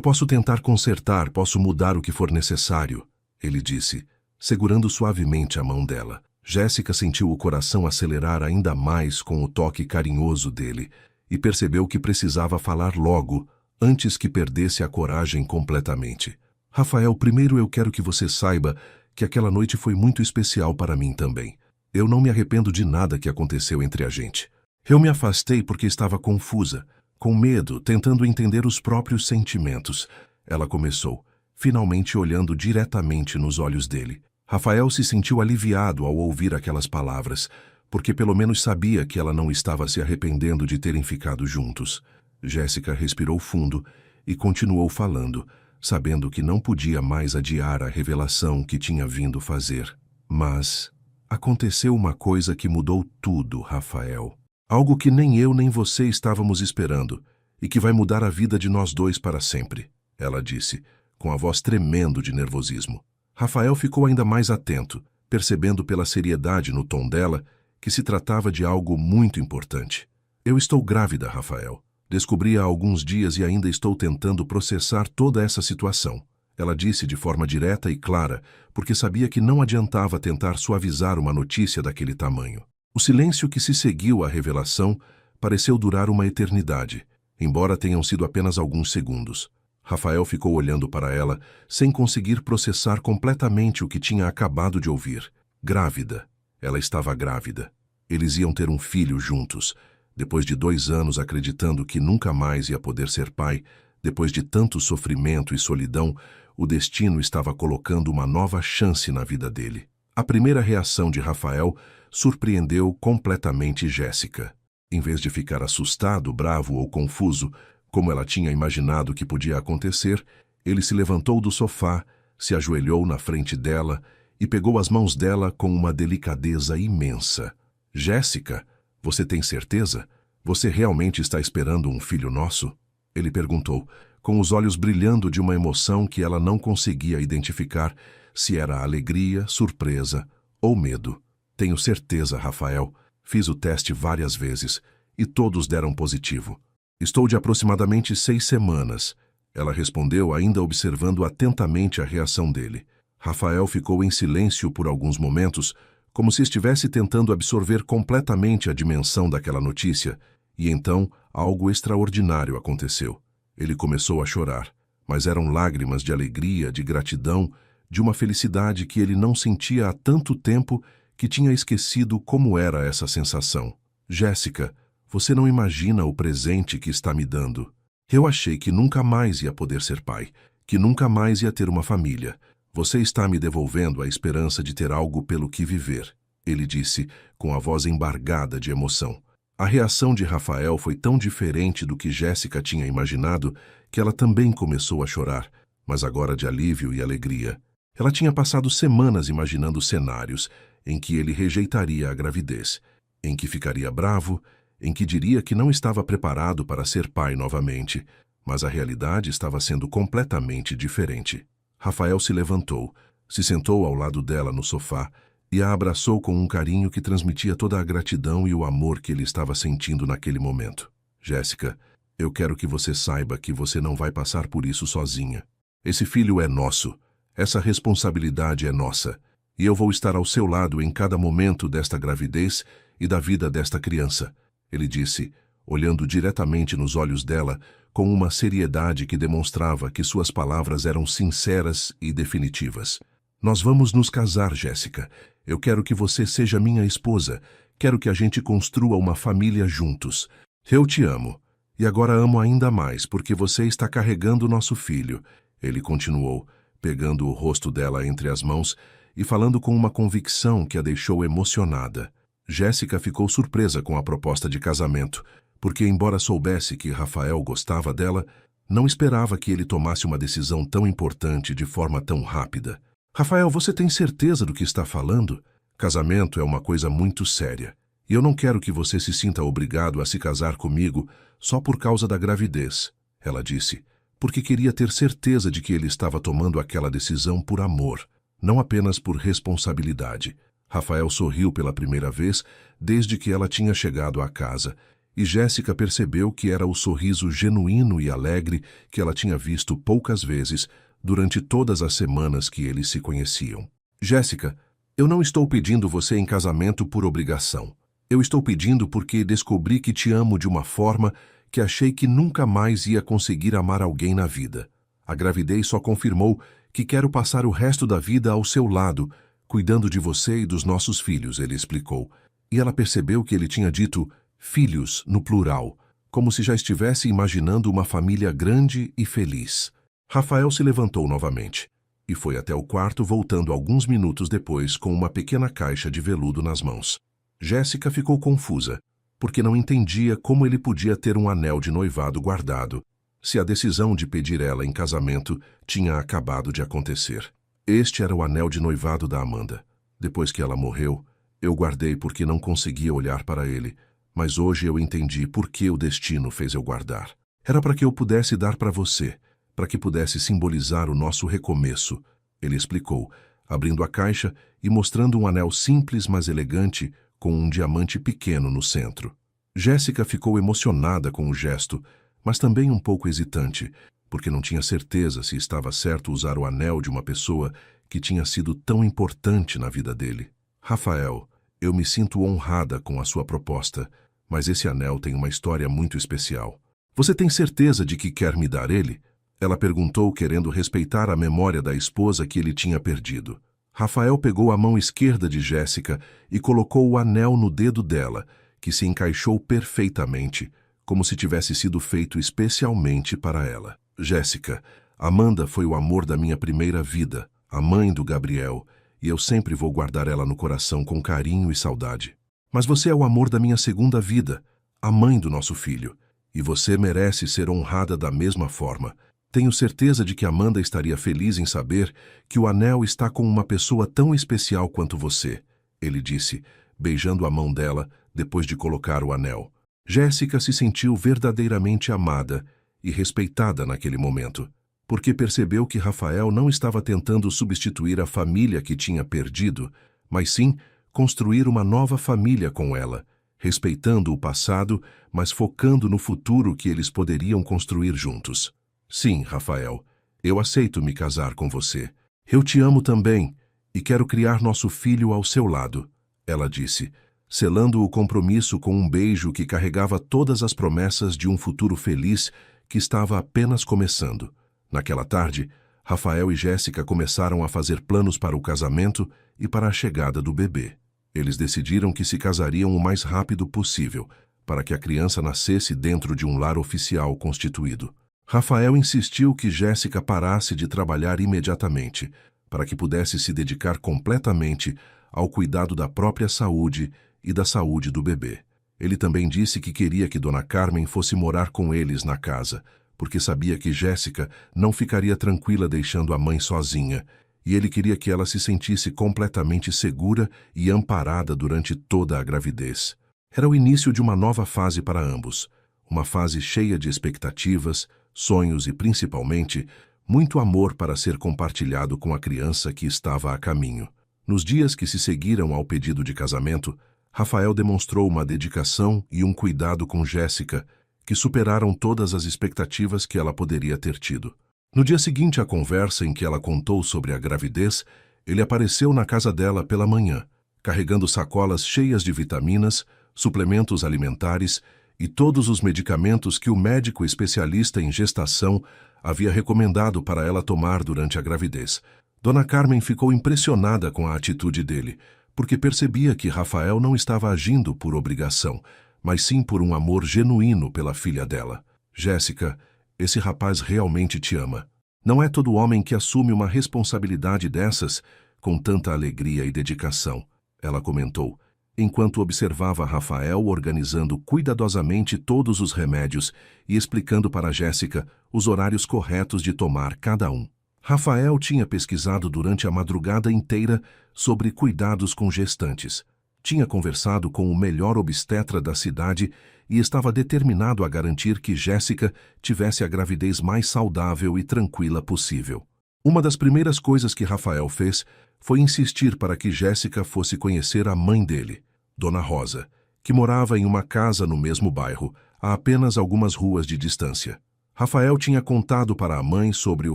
posso tentar consertar, posso mudar o que for necessário, ele disse, segurando suavemente a mão dela. Jéssica sentiu o coração acelerar ainda mais com o toque carinhoso dele e percebeu que precisava falar logo, antes que perdesse a coragem completamente. Rafael, primeiro eu quero que você saiba que aquela noite foi muito especial para mim também. Eu não me arrependo de nada que aconteceu entre a gente. Eu me afastei porque estava confusa, com medo, tentando entender os próprios sentimentos. Ela começou, finalmente olhando diretamente nos olhos dele. Rafael se sentiu aliviado ao ouvir aquelas palavras, porque pelo menos sabia que ela não estava se arrependendo de terem ficado juntos. Jéssica respirou fundo e continuou falando, sabendo que não podia mais adiar a revelação que tinha vindo fazer. Mas aconteceu uma coisa que mudou tudo, Rafael. Algo que nem eu nem você estávamos esperando e que vai mudar a vida de nós dois para sempre, ela disse, com a voz tremendo de nervosismo. Rafael ficou ainda mais atento, percebendo pela seriedade no tom dela que se tratava de algo muito importante. Eu estou grávida, Rafael. Descobri há alguns dias e ainda estou tentando processar toda essa situação. Ela disse de forma direta e clara, porque sabia que não adiantava tentar suavizar uma notícia daquele tamanho. O silêncio que se seguiu à revelação pareceu durar uma eternidade, embora tenham sido apenas alguns segundos. Rafael ficou olhando para ela, sem conseguir processar completamente o que tinha acabado de ouvir. Grávida. Ela estava grávida. Eles iam ter um filho juntos. Depois de 2 anos acreditando que nunca mais ia poder ser pai, depois de tanto sofrimento e solidão, o destino estava colocando uma nova chance na vida dele. A primeira reação de Rafael surpreendeu completamente Jéssica. Em vez de ficar assustado, bravo ou confuso, como ela tinha imaginado que podia acontecer, ele se levantou do sofá, se ajoelhou na frente dela e pegou as mãos dela com uma delicadeza imensa. Jéssica, você tem certeza? Você realmente está esperando um filho nosso? Ele perguntou, com os olhos brilhando de uma emoção que ela não conseguia identificar se era alegria, surpresa ou medo. Tenho certeza, Rafael. Fiz o teste várias vezes e todos deram positivo. Estou de aproximadamente 6 semanas. Ela respondeu, ainda observando atentamente a reação dele. Rafael ficou em silêncio por alguns momentos, como se estivesse tentando absorver completamente a dimensão daquela notícia, e então algo extraordinário aconteceu. Ele começou a chorar, mas eram lágrimas de alegria, de gratidão, de uma felicidade que ele não sentia há tanto tempo que tinha esquecido como era essa sensação. Jéssica, você não imagina o presente que está me dando. Eu achei que nunca mais ia poder ser pai, que nunca mais ia ter uma família. Você está me devolvendo a esperança de ter algo pelo que viver, ele disse, com a voz embargada de emoção. A reação de Rafael foi tão diferente do que Jéssica tinha imaginado que ela também começou a chorar, mas agora de alívio e alegria. Ela tinha passado semanas imaginando cenários em que ele rejeitaria a gravidez, em que ficaria bravo, em que diria que não estava preparado para ser pai novamente, mas a realidade estava sendo completamente diferente. Rafael se levantou, se sentou ao lado dela no sofá e a abraçou com um carinho que transmitia toda a gratidão e o amor que ele estava sentindo naquele momento. Jéssica, eu quero que você saiba que você não vai passar por isso sozinha. Esse filho é nosso, essa responsabilidade é nossa, e eu vou estar ao seu lado em cada momento desta gravidez e da vida desta criança, ele disse, olhando diretamente nos olhos dela, com uma seriedade que demonstrava que suas palavras eram sinceras e definitivas. Nós vamos nos casar, Jéssica. Eu quero que você seja minha esposa. Quero que a gente construa uma família juntos. Eu te amo. E agora amo ainda mais, porque você está carregando nosso filho. Ele continuou, pegando o rosto dela entre as mãos e falando com uma convicção que a deixou emocionada. Jéssica ficou surpresa com a proposta de casamento, porque, embora soubesse que Rafael gostava dela, não esperava que ele tomasse uma decisão tão importante de forma tão rápida. Rafael, você tem certeza do que está falando? Casamento é uma coisa muito séria, e eu não quero que você se sinta obrigado a se casar comigo só por causa da gravidez, ela disse, porque queria ter certeza de que ele estava tomando aquela decisão por amor, não apenas por responsabilidade. Rafael sorriu pela primeira vez desde que ela tinha chegado à casa, e Jéssica percebeu que era o sorriso genuíno e alegre que ela tinha visto poucas vezes durante todas as semanas que eles se conheciam. Jéssica, eu não estou pedindo você em casamento por obrigação. Eu estou pedindo porque descobri que te amo de uma forma que achei que nunca mais ia conseguir amar alguém na vida. A gravidez só confirmou que quero passar o resto da vida ao seu lado, cuidando de você e dos nossos filhos, ele explicou. E ela percebeu que ele tinha dito filhos no plural, como se já estivesse imaginando uma família grande e feliz. Rafael se levantou novamente e foi até o quarto, voltando alguns minutos depois com uma pequena caixa de veludo nas mãos. Jéssica ficou confusa, porque não entendia como ele podia ter um anel de noivado guardado, se a decisão de pedir ela em casamento tinha acabado de acontecer. Este era o anel de noivado da Amanda. Depois que ela morreu, eu guardei porque não conseguia olhar para ele, mas hoje eu entendi por que o destino fez eu guardar. Era para que eu pudesse dar para você, para que pudesse simbolizar o nosso recomeço, ele explicou, abrindo a caixa e mostrando um anel simples, mas elegante, com um diamante pequeno no centro. Jéssica ficou emocionada com o gesto, mas também um pouco hesitante, porque não tinha certeza se estava certo usar o anel de uma pessoa que tinha sido tão importante na vida dele. Rafael, eu me sinto honrada com a sua proposta, mas esse anel tem uma história muito especial. Você tem certeza de que quer me dar ele? Ela perguntou, querendo respeitar a memória da esposa que ele tinha perdido. Rafael pegou a mão esquerda de Jéssica e colocou o anel no dedo dela, que se encaixou perfeitamente, como se tivesse sido feito especialmente para ela. Jéssica, Amanda foi o amor da minha primeira vida, a mãe do Gabriel, e eu sempre vou guardar ela no coração com carinho e saudade. Mas você é o amor da minha segunda vida, a mãe do nosso filho, e você merece ser honrada da mesma forma. Tenho certeza de que Amanda estaria feliz em saber que o anel está com uma pessoa tão especial quanto você, ele disse, beijando a mão dela depois de colocar o anel. Jéssica se sentiu verdadeiramente amada e respeitada naquele momento, porque percebeu que Rafael não estava tentando substituir a família que tinha perdido, mas sim construir uma nova família com ela, respeitando o passado, mas focando no futuro que eles poderiam construir juntos. Sim, Rafael, eu aceito me casar com você. Eu te amo também e quero criar nosso filho ao seu lado, ela disse, selando o compromisso com um beijo que carregava todas as promessas de um futuro feliz que estava apenas começando. Naquela tarde, Rafael e Jéssica começaram a fazer planos para o casamento e para a chegada do bebê. Eles decidiram que se casariam o mais rápido possível, para que a criança nascesse dentro de um lar oficial constituído. Rafael insistiu que Jéssica parasse de trabalhar imediatamente, para que pudesse se dedicar completamente ao cuidado da própria saúde e da saúde do bebê. Ele também disse que queria que Dona Carmen fosse morar com eles na casa, porque sabia que Jéssica não ficaria tranquila deixando a mãe sozinha, e ele queria que ela se sentisse completamente segura e amparada durante toda a gravidez. Era o início de uma nova fase para ambos, uma fase cheia de expectativas, sonhos e, principalmente, muito amor para ser compartilhado com a criança que estava a caminho. Nos dias que se seguiram ao pedido de casamento, Rafael demonstrou uma dedicação e um cuidado com Jéssica que superaram todas as expectativas que ela poderia ter tido. No dia seguinte à conversa em que ela contou sobre a gravidez, ele apareceu na casa dela pela manhã, carregando sacolas cheias de vitaminas, suplementos alimentares e todos os medicamentos que o médico especialista em gestação havia recomendado para ela tomar durante a gravidez. Dona Carmen ficou impressionada com a atitude dele, porque percebia que Rafael não estava agindo por obrigação, mas sim por um amor genuíno pela filha dela. Jéssica, esse rapaz realmente te ama. Não é todo homem que assume uma responsabilidade dessas com tanta alegria e dedicação, ela comentou, enquanto observava Rafael organizando cuidadosamente todos os remédios e explicando para Jéssica os horários corretos de tomar cada um. Rafael tinha pesquisado durante a madrugada inteira sobre cuidados com gestantes. Tinha conversado com o melhor obstetra da cidade e estava determinado a garantir que Jéssica tivesse a gravidez mais saudável e tranquila possível. Uma das primeiras coisas que Rafael fez foi insistir para que Jéssica fosse conhecer a mãe dele, Dona Rosa, que morava em uma casa no mesmo bairro, a apenas algumas ruas de distância. Rafael tinha contado para a mãe sobre o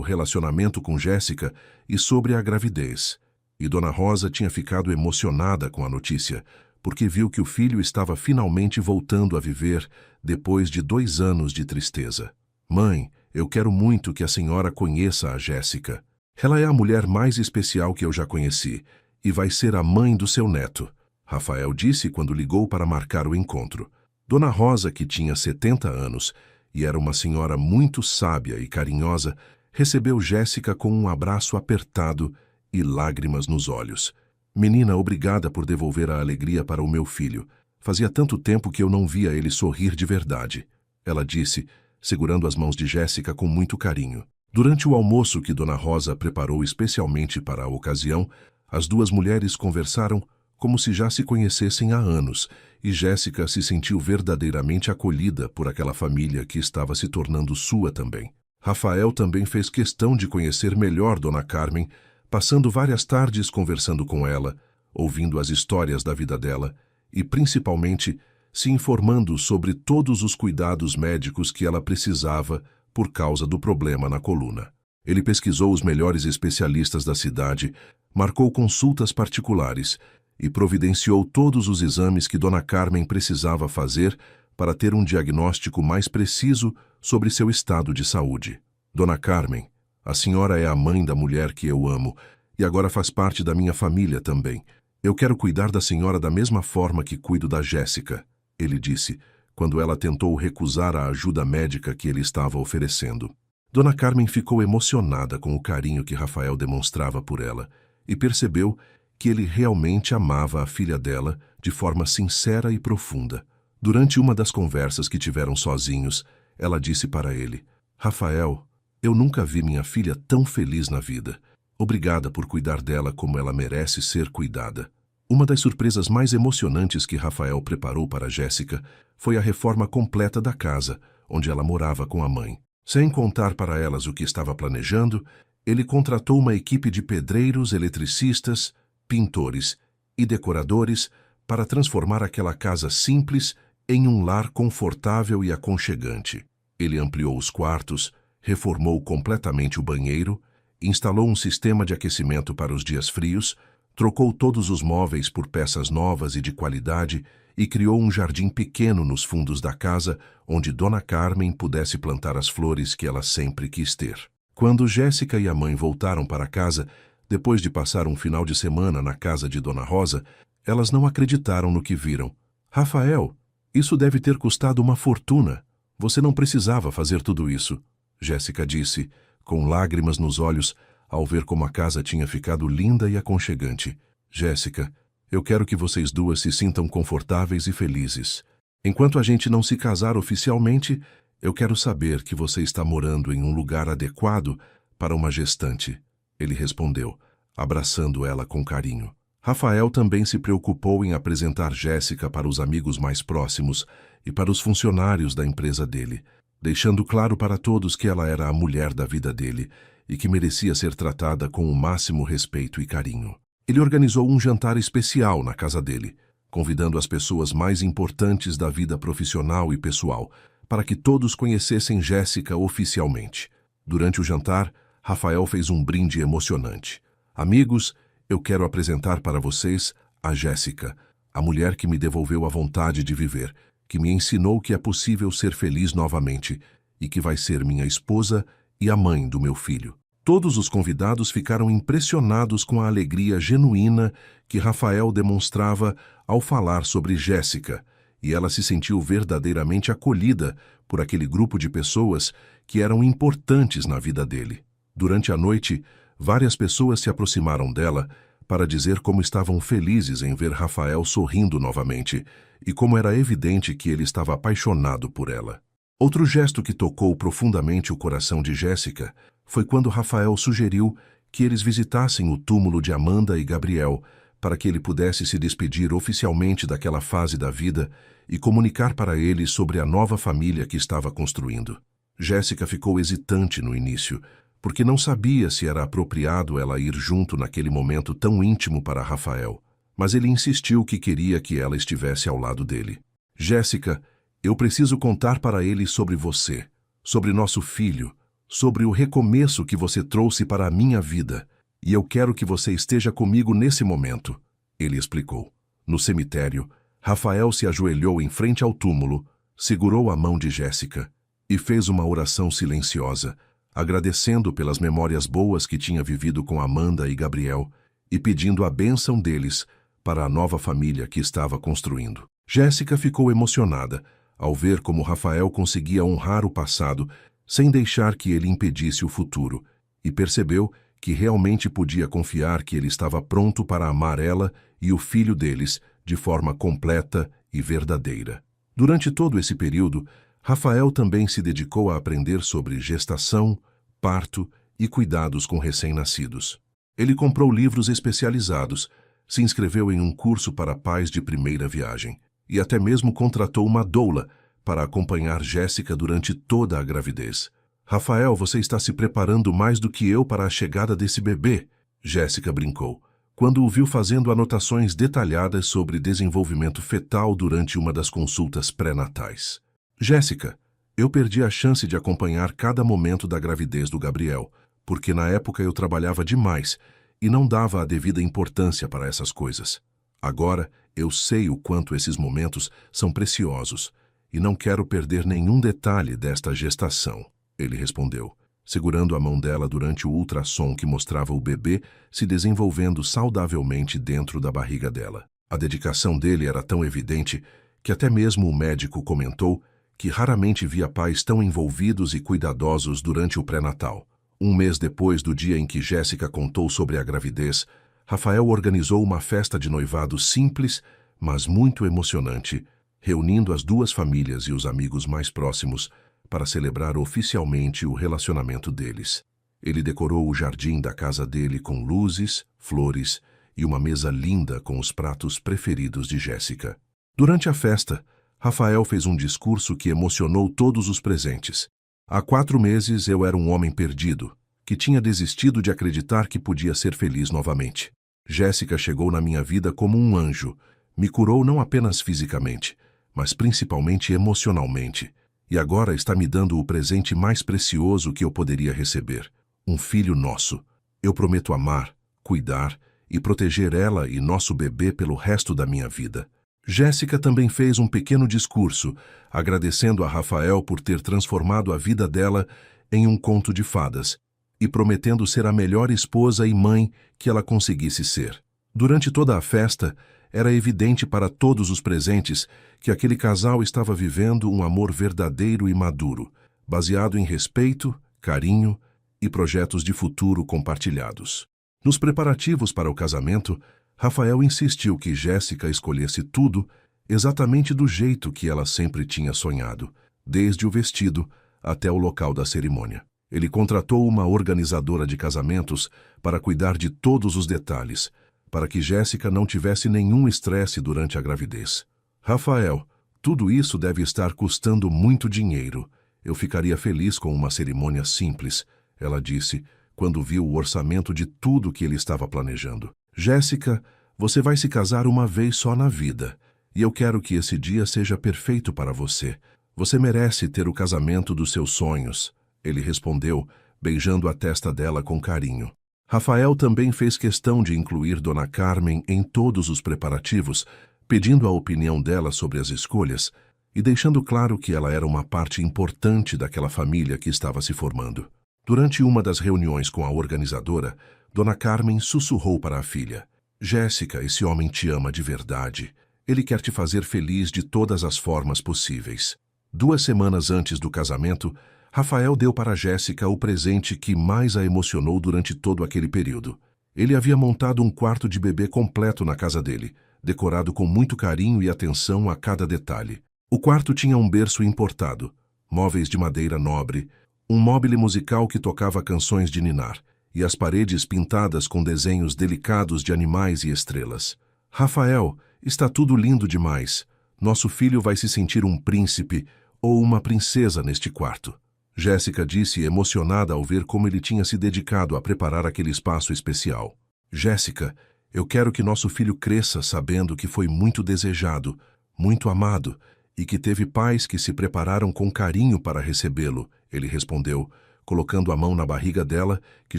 relacionamento com Jéssica e sobre a gravidez. E Dona Rosa tinha ficado emocionada com a notícia, porque viu que o filho estava finalmente voltando a viver depois de 2 anos de tristeza. Mãe, eu quero muito que a senhora conheça a Jéssica. Ela é a mulher mais especial que eu já conheci e vai ser a mãe do seu neto, Rafael disse quando ligou para marcar o encontro. Dona Rosa, que tinha 70 anos e era uma senhora muito sábia e carinhosa, recebeu Jéssica com um abraço apertado e lágrimas nos olhos. Menina, obrigada por devolver a alegria para o meu filho. Fazia tanto tempo que eu não via ele sorrir de verdade, ela disse, segurando as mãos de Jéssica com muito carinho. Durante o almoço que Dona Rosa preparou especialmente para a ocasião, as duas mulheres conversaram como se já se conhecessem há anos, e Jéssica se sentiu verdadeiramente acolhida por aquela família que estava se tornando sua também. Rafael também fez questão de conhecer melhor Dona Carmen, passando várias tardes conversando com ela, ouvindo as histórias da vida dela e, principalmente, se informando sobre todos os cuidados médicos que ela precisava por causa do problema na coluna. Ele pesquisou os melhores especialistas da cidade, marcou consultas particulares e providenciou todos os exames que Dona Carmen precisava fazer para ter um diagnóstico mais preciso sobre seu estado de saúde. Dona Carmen, a senhora é a mãe da mulher que eu amo, e agora faz parte da minha família também. Eu quero cuidar da senhora da mesma forma que cuido da Jéssica, ele disse, quando ela tentou recusar a ajuda médica que ele estava oferecendo. Dona Carmen ficou emocionada com o carinho que Rafael demonstrava por ela e percebeu que ele realmente amava a filha dela de forma sincera e profunda. Durante uma das conversas que tiveram sozinhos, ela disse para ele: Rafael, eu nunca vi minha filha tão feliz na vida. Obrigada por cuidar dela como ela merece ser cuidada. Uma das surpresas mais emocionantes que Rafael preparou para Jéssica foi a reforma completa da casa, onde ela morava com a mãe. Sem contar para elas o que estava planejando, ele contratou uma equipe de pedreiros, eletricistas, pintores e decoradores para transformar aquela casa simples em um lar confortável e aconchegante. Ele ampliou os quartos, reformou completamente o banheiro, instalou um sistema de aquecimento para os dias frios, trocou todos os móveis por peças novas e de qualidade e criou um jardim pequeno nos fundos da casa onde Dona Carmen pudesse plantar as flores que ela sempre quis ter. Quando Jéssica e a mãe voltaram para casa, depois de passar um final de semana na casa de Dona Rosa, elas não acreditaram no que viram. Rafael, isso deve ter custado uma fortuna. Você não precisava fazer tudo isso, Jéssica disse, com lágrimas nos olhos, ao ver como a casa tinha ficado linda e aconchegante. Jéssica, eu quero que vocês duas se sintam confortáveis e felizes. Enquanto a gente não se casar oficialmente, eu quero saber que você está morando em um lugar adequado para uma gestante, ele respondeu, abraçando ela com carinho. Rafael também se preocupou em apresentar Jéssica para os amigos mais próximos e para os funcionários da empresa dele, deixando claro para todos que ela era a mulher da vida dele e que merecia ser tratada com o máximo respeito e carinho. Ele organizou um jantar especial na casa dele, convidando as pessoas mais importantes da vida profissional e pessoal, para que todos conhecessem Jéssica oficialmente. Durante o jantar, Rafael fez um brinde emocionante. Amigos, eu quero apresentar para vocês a Jéssica, a mulher que me devolveu a vontade de viver, que me ensinou que é possível ser feliz novamente e que vai ser minha esposa e a mãe do meu filho. Todos os convidados ficaram impressionados com a alegria genuína que Rafael demonstrava ao falar sobre Jéssica, e ela se sentiu verdadeiramente acolhida por aquele grupo de pessoas que eram importantes na vida dele. Durante a noite, várias pessoas se aproximaram dela para dizer como estavam felizes em ver Rafael sorrindo novamente e como era evidente que ele estava apaixonado por ela. Outro gesto que tocou profundamente o coração de Jéssica foi quando Rafael sugeriu que eles visitassem o túmulo de Amanda e Gabriel para que ele pudesse se despedir oficialmente daquela fase da vida e comunicar para eles sobre a nova família que estava construindo. Jéssica ficou hesitante no início, porque não sabia se era apropriado ela ir junto naquele momento tão íntimo para Rafael, mas ele insistiu que queria que ela estivesse ao lado dele. Jéssica, eu preciso contar para ele sobre você, sobre nosso filho, sobre o recomeço que você trouxe para a minha vida, e eu quero que você esteja comigo nesse momento, ele explicou. No cemitério, Rafael se ajoelhou em frente ao túmulo, segurou a mão de Jéssica e fez uma oração silenciosa, agradecendo pelas memórias boas que tinha vivido com Amanda e Gabriel e pedindo a bênção deles para a nova família que estava construindo. Jéssica ficou emocionada ao ver como Rafael conseguia honrar o passado sem deixar que ele impedisse o futuro, e percebeu que realmente podia confiar que ele estava pronto para amar ela e o filho deles de forma completa e verdadeira. Durante todo esse período, Rafael também se dedicou a aprender sobre gestação, parto e cuidados com recém-nascidos. Ele comprou livros especializados, se inscreveu em um curso para pais de primeira viagem e até mesmo contratou uma doula para acompanhar Jéssica durante toda a gravidez. Rafael, você está se preparando mais do que eu para a chegada desse bebê, Jéssica brincou, quando o viu fazendo anotações detalhadas sobre desenvolvimento fetal durante uma das consultas pré-natais. Jéssica, eu perdi a chance de acompanhar cada momento da gravidez do Gabriel, porque na época eu trabalhava demais e não dava a devida importância para essas coisas. Agora eu sei o quanto esses momentos são preciosos e não quero perder nenhum detalhe desta gestação, ele respondeu. segurando a mão dela durante o ultrassom que mostrava o bebê se desenvolvendo saudavelmente dentro da barriga dela. A dedicação dele era tão evidente que até mesmo o médico comentou que raramente via pais tão envolvidos e cuidadosos durante o pré-natal. Um mês depois do dia em que Jéssica contou sobre a gravidez, Rafael organizou uma festa de noivado simples, mas muito emocionante, reunindo as duas famílias e os amigos mais próximos para celebrar oficialmente o relacionamento deles. Ele decorou o jardim da casa dele com luzes, flores e uma mesa linda com os pratos preferidos de Jéssica. Durante a festa, Rafael fez um discurso que emocionou todos os presentes. Há 4 meses eu era um homem perdido, que tinha desistido de acreditar que podia ser feliz novamente. Jéssica chegou na minha vida como um anjo, me curou não apenas fisicamente, mas principalmente emocionalmente, e agora está me dando o presente mais precioso que eu poderia receber, um filho nosso. Eu prometo amar, cuidar e proteger ela e nosso bebê pelo resto da minha vida. Jéssica também fez um pequeno discurso, agradecendo a Rafael por ter transformado a vida dela em um conto de fadas e prometendo ser a melhor esposa e mãe que ela conseguisse ser. Durante toda a festa, era evidente para todos os presentes que aquele casal estava vivendo um amor verdadeiro e maduro, baseado em respeito, carinho e projetos de futuro compartilhados. Nos preparativos para o casamento, Rafael insistiu que Jéssica escolhesse tudo exatamente do jeito que ela sempre tinha sonhado, desde o vestido até o local da cerimônia. Ele contratou uma organizadora de casamentos para cuidar de todos os detalhes, para que Jéssica não tivesse nenhum estresse durante a gravidez. Rafael, tudo isso deve estar custando muito dinheiro. Eu ficaria feliz com uma cerimônia simples, ela disse, quando viu o orçamento de tudo que ele estava planejando. Jéssica, você vai se casar uma vez só na vida, e eu quero que esse dia seja perfeito para você. Você merece ter o casamento dos seus sonhos, ele respondeu, beijando a testa dela com carinho. Rafael também fez questão de incluir Dona Carmen em todos os preparativos, pedindo a opinião dela sobre as escolhas e deixando claro que ela era uma parte importante daquela família que estava se formando. Durante uma das reuniões com a organizadora, Dona Carmen sussurrou para a filha: Jéssica, esse homem te ama de verdade. Ele quer te fazer feliz de todas as formas possíveis. 2 semanas antes do casamento, Rafael deu para Jéssica o presente que mais a emocionou durante todo aquele período. Ele havia montado um quarto de bebê completo na casa dele, decorado com muito carinho e atenção a cada detalhe. O quarto tinha um berço importado, móveis de madeira nobre, um mobile musical que tocava canções de ninar, e as paredes pintadas com desenhos delicados de animais e estrelas. Rafael, está tudo lindo demais. Nosso filho vai se sentir um príncipe ou uma princesa neste quarto. Jéssica disse emocionada ao ver como ele tinha se dedicado a preparar aquele espaço especial. Jéssica, eu quero que nosso filho cresça sabendo que foi muito desejado, muito amado, e que teve pais que se prepararam com carinho para recebê-lo, ele respondeu, colocando a mão na barriga dela, que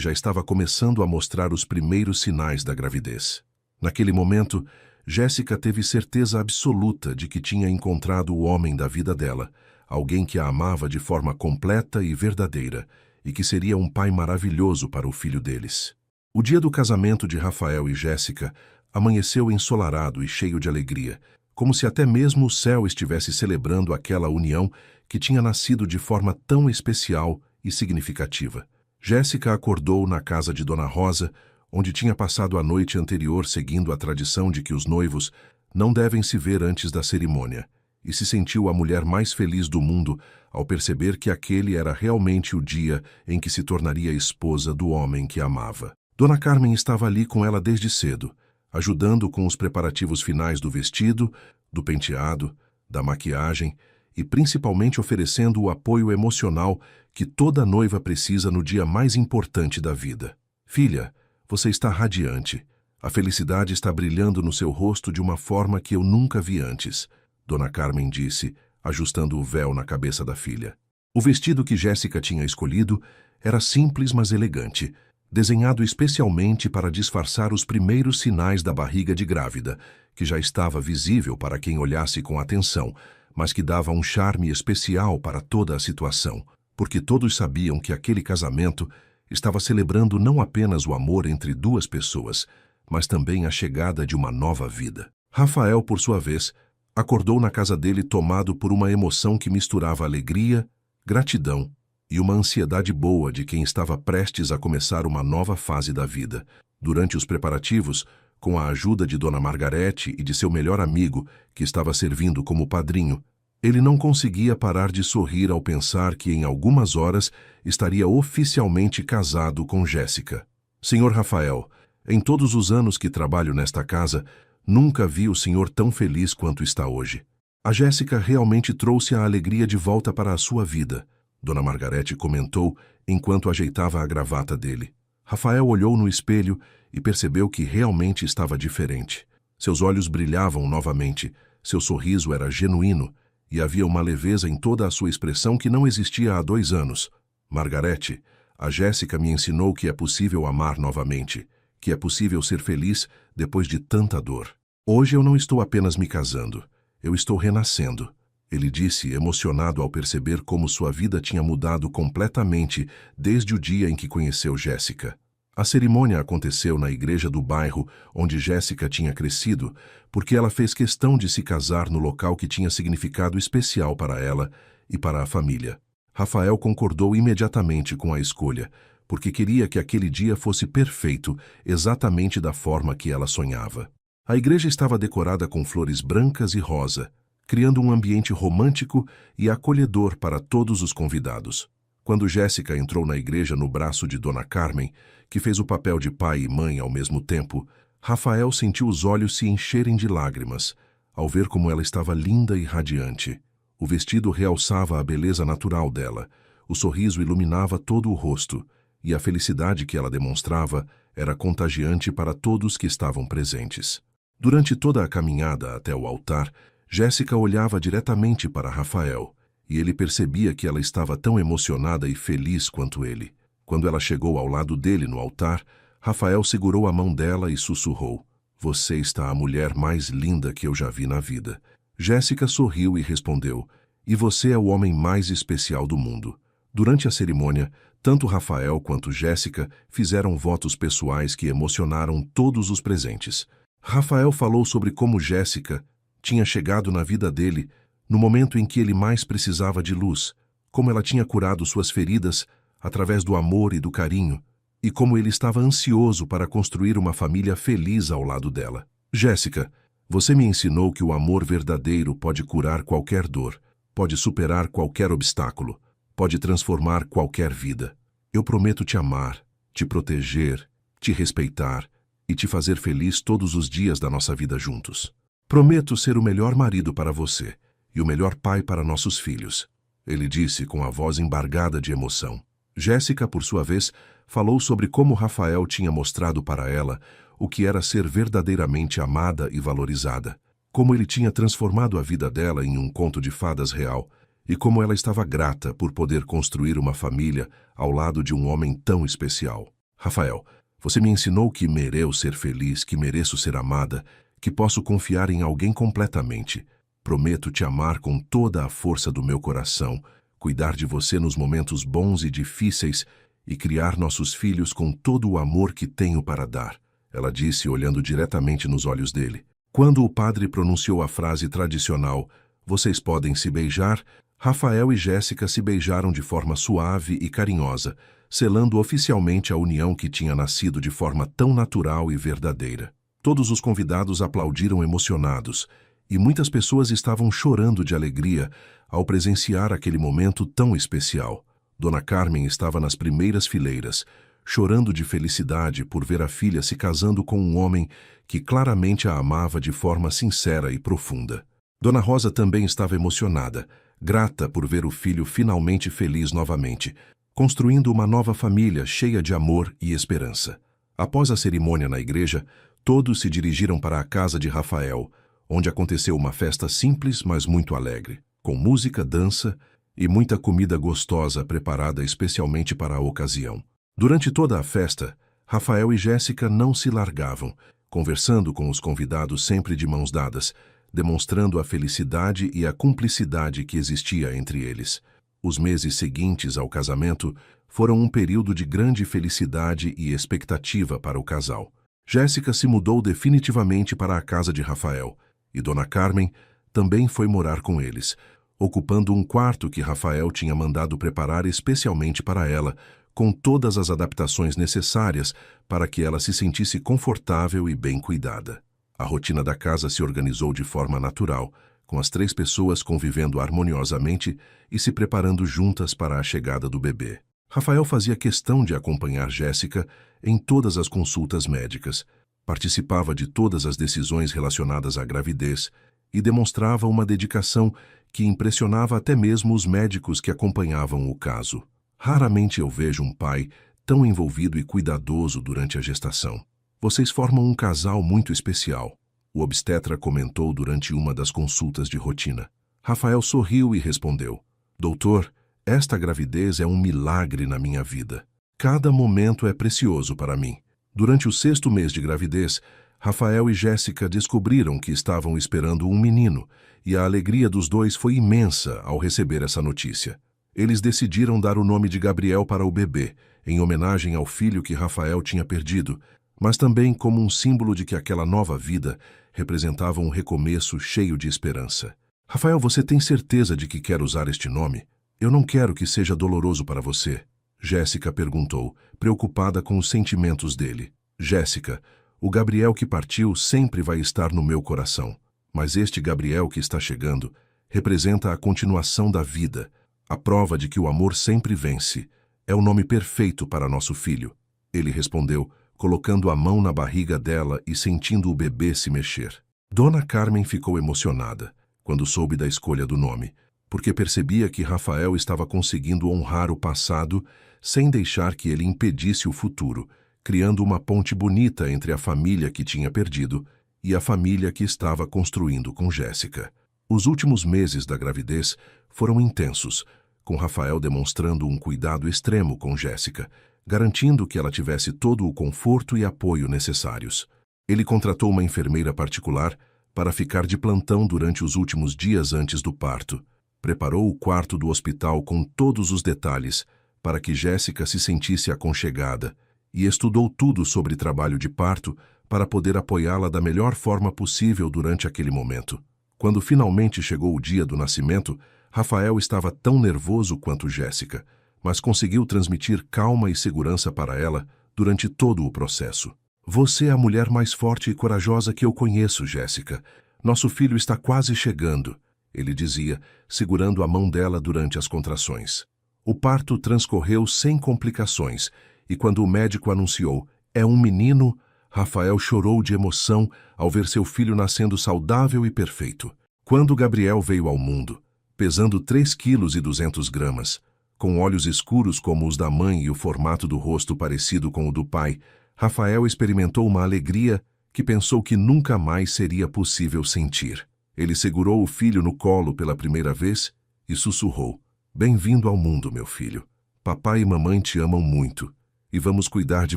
já estava começando a mostrar os primeiros sinais da gravidez. Naquele momento, Jéssica teve certeza absoluta de que tinha encontrado o homem da vida dela, alguém que a amava de forma completa e verdadeira, e que seria um pai maravilhoso para o filho deles. O dia do casamento de Rafael e Jéssica amanheceu ensolarado e cheio de alegria, como se até mesmo o céu estivesse celebrando aquela união que tinha nascido de forma tão especial e significativa. Jéssica acordou na casa de Dona Rosa, onde tinha passado a noite anterior seguindo a tradição de que os noivos não devem se ver antes da cerimônia, e se sentiu a mulher mais feliz do mundo ao perceber que aquele era realmente o dia em que se tornaria esposa do homem que amava. Dona Carmen estava ali com ela desde cedo, ajudando com os preparativos finais do vestido, do penteado, da maquiagem e principalmente oferecendo o apoio emocional que toda noiva precisa no dia mais importante da vida. Filha, você está radiante. A felicidade está brilhando no seu rosto de uma forma que eu nunca vi antes, Dona Carmen disse, ajustando o véu na cabeça da filha. O vestido que Jéssica tinha escolhido era simples, mas elegante, desenhado especialmente para disfarçar os primeiros sinais da barriga de grávida, que já estava visível para quem olhasse com atenção, mas que dava um charme especial para toda a situação. porque todos sabiam que aquele casamento estava celebrando não apenas o amor entre duas pessoas, mas também a chegada de uma nova vida. Rafael, por sua vez, acordou na casa dele tomado por uma emoção que misturava alegria, gratidão e uma ansiedade boa de quem estava prestes a começar uma nova fase da vida. Durante os preparativos, com a ajuda de Dona Margarete e de seu melhor amigo, que estava servindo como padrinho, ele não conseguia parar de sorrir ao pensar que em algumas horas estaria oficialmente casado com Jéssica. Senhor Rafael, em todos os anos que trabalho nesta casa, nunca vi o senhor tão feliz quanto está hoje. A Jéssica realmente trouxe a alegria de volta para a sua vida, Dona Margarete comentou enquanto ajeitava a gravata dele. Rafael olhou no espelho e percebeu que realmente estava diferente. Seus olhos brilhavam novamente, seu sorriso era genuíno e havia uma leveza em toda a sua expressão que não existia há 2 anos. Margarete, a Jéssica me ensinou que é possível amar novamente, que é possível ser feliz depois de tanta dor. Hoje eu não estou apenas me casando, eu estou renascendo, ele disse, emocionado ao perceber como sua vida tinha mudado completamente desde o dia em que conheceu Jéssica. A cerimônia aconteceu na igreja do bairro onde Jéssica tinha crescido, porque ela fez questão de se casar no local que tinha significado especial para ela e para a família. Rafael concordou imediatamente com a escolha, porque queria que aquele dia fosse perfeito, exatamente da forma que ela sonhava. A igreja estava decorada com flores brancas e rosa, criando um ambiente romântico e acolhedor para todos os convidados. Quando Jéssica entrou na igreja no braço de Dona Carmen, que fez o papel de pai e mãe ao mesmo tempo, Rafael sentiu os olhos se encherem de lágrimas, ao ver como ela estava linda e radiante. O vestido realçava a beleza natural dela, o sorriso iluminava todo o rosto, e a felicidade que ela demonstrava era contagiante para todos que estavam presentes. Durante toda a caminhada até o altar, Jéssica olhava diretamente para Rafael, e ele percebia que ela estava tão emocionada e feliz quanto ele. Quando ela chegou ao lado dele no altar, Rafael segurou a mão dela e sussurrou: "Você está a mulher mais linda que eu já vi na vida." Jéssica sorriu e respondeu: "E você é o homem mais especial do mundo." Durante a cerimônia, tanto Rafael quanto Jéssica fizeram votos pessoais que emocionaram todos os presentes. Rafael falou sobre como Jéssica tinha chegado na vida dele no momento em que ele mais precisava de luz, como ela tinha curado suas feridas através do amor e do carinho, e como ele estava ansioso para construir uma família feliz ao lado dela. Jéssica, você me ensinou que o amor verdadeiro pode curar qualquer dor, pode superar qualquer obstáculo, pode transformar qualquer vida. Eu prometo te amar, te proteger, te respeitar e te fazer feliz todos os dias da nossa vida juntos. Prometo ser o melhor marido para você e o melhor pai para nossos filhos, ele disse com a voz embargada de emoção. Jéssica, por sua vez, falou sobre como Rafael tinha mostrado para ela o que era ser verdadeiramente amada e valorizada, como ele tinha transformado a vida dela em um conto de fadas real e como ela estava grata por poder construir uma família ao lado de um homem tão especial. Rafael, você me ensinou que mereço ser feliz, que mereço ser amada, que posso confiar em alguém completamente. Prometo te amar com toda a força do meu coração, cuidar de você nos momentos bons e difíceis e criar nossos filhos com todo o amor que tenho para dar, ela disse olhando diretamente nos olhos dele. Quando o padre pronunciou a frase tradicional, "Vocês podem se beijar", Rafael e Jéssica se beijaram de forma suave e carinhosa, selando oficialmente a união que tinha nascido de forma tão natural e verdadeira. Todos os convidados aplaudiram emocionados, e muitas pessoas estavam chorando de alegria ao presenciar aquele momento tão especial. Dona Carmen estava nas primeiras fileiras, chorando de felicidade por ver a filha se casando com um homem que claramente a amava de forma sincera e profunda. Dona Rosa também estava emocionada, grata por ver o filho finalmente feliz novamente, construindo uma nova família cheia de amor e esperança. Após a cerimônia na igreja, todos se dirigiram para a casa de Rafael, onde aconteceu uma festa simples, mas muito alegre, com música, dança e muita comida gostosa preparada especialmente para a ocasião. Durante toda a festa, Rafael e Jéssica não se largavam, conversando com os convidados sempre de mãos dadas, demonstrando a felicidade e a cumplicidade que existia entre eles. Os meses seguintes ao casamento foram um período de grande felicidade e expectativa para o casal. Jéssica se mudou definitivamente para a casa de Rafael, e Dona Carmen também foi morar com eles, ocupando um quarto que Rafael tinha mandado preparar especialmente para ela, com todas as adaptações necessárias para que ela se sentisse confortável e bem cuidada. A rotina da casa se organizou de forma natural, com as 3 pessoas convivendo harmoniosamente e se preparando juntas para a chegada do bebê. Rafael fazia questão de acompanhar Jéssica em todas as consultas médicas, participava de todas as decisões relacionadas à gravidez e demonstrava uma dedicação que impressionava até mesmo os médicos que acompanhavam o caso. Raramente eu vejo um pai tão envolvido e cuidadoso durante a gestação. Vocês formam um casal muito especial, o obstetra comentou durante uma das consultas de rotina. Rafael sorriu e respondeu: Doutor, esta gravidez é um milagre na minha vida. Cada momento é precioso para mim. Durante o 6º mês de gravidez, Rafael e Jéssica descobriram que estavam esperando um menino, e a alegria dos dois foi imensa ao receber essa notícia. Eles decidiram dar o nome de Gabriel para o bebê, em homenagem ao filho que Rafael tinha perdido, mas também como um símbolo de que aquela nova vida representava um recomeço cheio de esperança. Rafael, você tem certeza de que quer usar este nome? Eu não quero que seja doloroso para você. Jéssica perguntou, preocupada com os sentimentos dele. Jéssica, o Gabriel que partiu sempre vai estar no meu coração, mas este Gabriel que está chegando representa a continuação da vida, a prova de que o amor sempre vence. É o nome perfeito para nosso filho. Ele respondeu, colocando a mão na barriga dela e sentindo o bebê se mexer. Dona Carmen ficou emocionada quando soube da escolha do nome, porque percebia que Rafael estava conseguindo honrar o passado sem deixar que ele impedisse o futuro, criando uma ponte bonita entre a família que tinha perdido e a família que estava construindo com Jéssica. Os últimos meses da gravidez foram intensos, com Rafael demonstrando um cuidado extremo com Jéssica, garantindo que ela tivesse todo o conforto e apoio necessários. Ele contratou uma enfermeira particular para ficar de plantão durante os últimos dias antes do parto. Preparou o quarto do hospital com todos os detalhes para que Jéssica se sentisse aconchegada e estudou tudo sobre trabalho de parto para poder apoiá-la da melhor forma possível durante aquele momento. Quando finalmente chegou o dia do nascimento, Rafael estava tão nervoso quanto Jéssica, mas conseguiu transmitir calma e segurança para ela durante todo o processo. Você é a mulher mais forte e corajosa que eu conheço, Jéssica. Nosso filho está quase chegando, ele dizia, segurando a mão dela durante as contrações. O parto transcorreu sem complicações, e quando o médico anunciou, é um menino, Rafael chorou de emoção ao ver seu filho nascendo saudável e perfeito. Quando Gabriel veio ao mundo, pesando 3,2 kg, com olhos escuros como os da mãe e o formato do rosto parecido com o do pai, Rafael experimentou uma alegria que pensou que nunca mais seria possível sentir. Ele segurou o filho no colo pela primeira vez e sussurrou: Bem-vindo ao mundo, meu filho. Papai e mamãe te amam muito e vamos cuidar de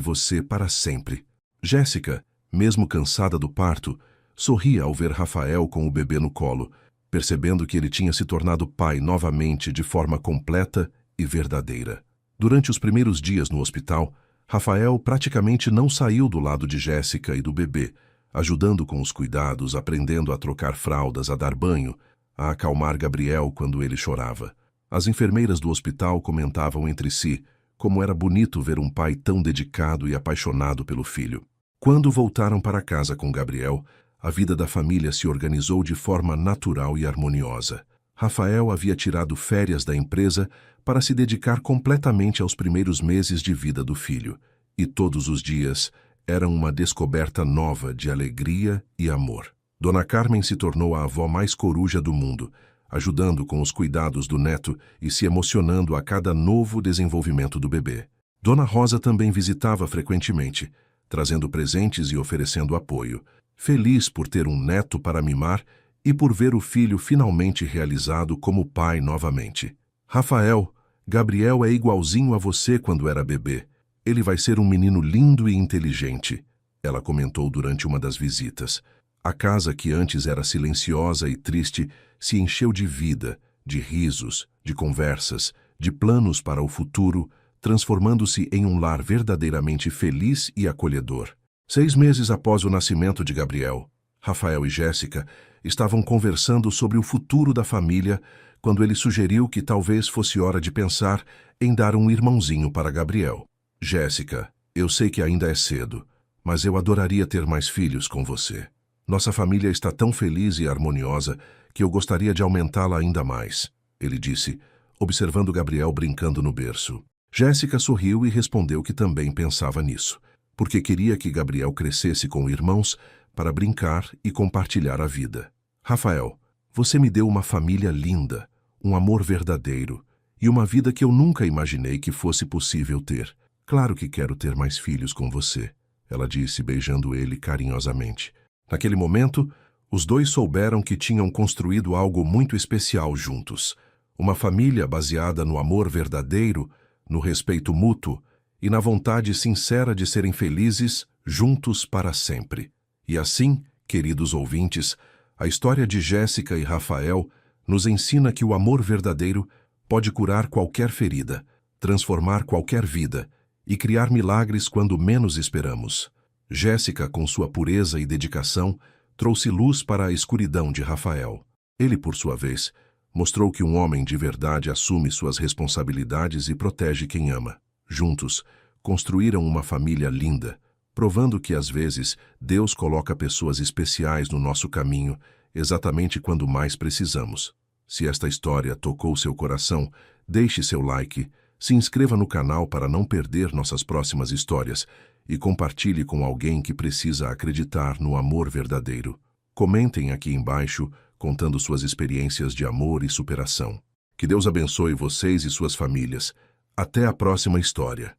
você para sempre. Jéssica, mesmo cansada do parto, sorria ao ver Rafael com o bebê no colo, percebendo que ele tinha se tornado pai novamente de forma completa e verdadeira. Durante os primeiros dias no hospital, Rafael praticamente não saiu do lado de Jéssica e do bebê, ajudando com os cuidados, aprendendo a trocar fraldas, a dar banho, a acalmar Gabriel quando ele chorava. As enfermeiras do hospital comentavam entre si como era bonito ver um pai tão dedicado e apaixonado pelo filho. Quando voltaram para casa com Gabriel, a vida da família se organizou de forma natural e harmoniosa. Rafael havia tirado férias da empresa para se dedicar completamente aos primeiros meses de vida do filho, e todos os dias eram uma descoberta nova de alegria e amor. Dona Carmen se tornou a avó mais coruja do mundo, ajudando com os cuidados do neto e se emocionando a cada novo desenvolvimento do bebê. Dona Rosa também visitava frequentemente, trazendo presentes e oferecendo apoio, feliz por ter um neto para mimar e por ver o filho finalmente realizado como pai novamente. Rafael, Gabriel é igualzinho a você quando era bebê. Ele vai ser um menino lindo e inteligente, ela comentou durante uma das visitas. A casa que antes era silenciosa e triste se encheu de vida, de risos, de conversas, de planos para o futuro, transformando-se em um lar verdadeiramente feliz e acolhedor. 6 meses após o nascimento de Gabriel, Rafael e Jéssica estavam conversando sobre o futuro da família quando ele sugeriu que talvez fosse hora de pensar em dar um irmãozinho para Gabriel. Jéssica, eu sei que ainda é cedo, mas eu adoraria ter mais filhos com você. Nossa família está tão feliz e harmoniosa que eu gostaria de aumentá-la ainda mais, ele disse, observando Gabriel brincando no berço. Jéssica sorriu e respondeu que também pensava nisso, porque queria que Gabriel crescesse com irmãos para brincar e compartilhar a vida. Rafael, você me deu uma família linda, um amor verdadeiro e uma vida que eu nunca imaginei que fosse possível ter. Claro que quero ter mais filhos com você, ela disse, beijando ele carinhosamente. Naquele momento, os dois souberam que tinham construído algo muito especial juntos. Uma família baseada no amor verdadeiro, no respeito mútuo e na vontade sincera de serem felizes juntos para sempre. E assim, queridos ouvintes, a história de Jéssica e Rafael nos ensina que o amor verdadeiro pode curar qualquer ferida, transformar qualquer vida e criar milagres quando menos esperamos. Jéssica, com sua pureza e dedicação, trouxe luz para a escuridão de Rafael. Ele, por sua vez, mostrou que um homem de verdade assume suas responsabilidades e protege quem ama. Juntos, construíram uma família linda, provando que, às vezes, Deus coloca pessoas especiais no nosso caminho, exatamente quando mais precisamos. Se esta história tocou seu coração, deixe seu like, se inscreva no canal para não perder nossas próximas histórias e compartilhe com alguém que precisa acreditar no amor verdadeiro. Comentem aqui embaixo, contando suas experiências de amor e superação. Que Deus abençoe vocês e suas famílias. Até a próxima história.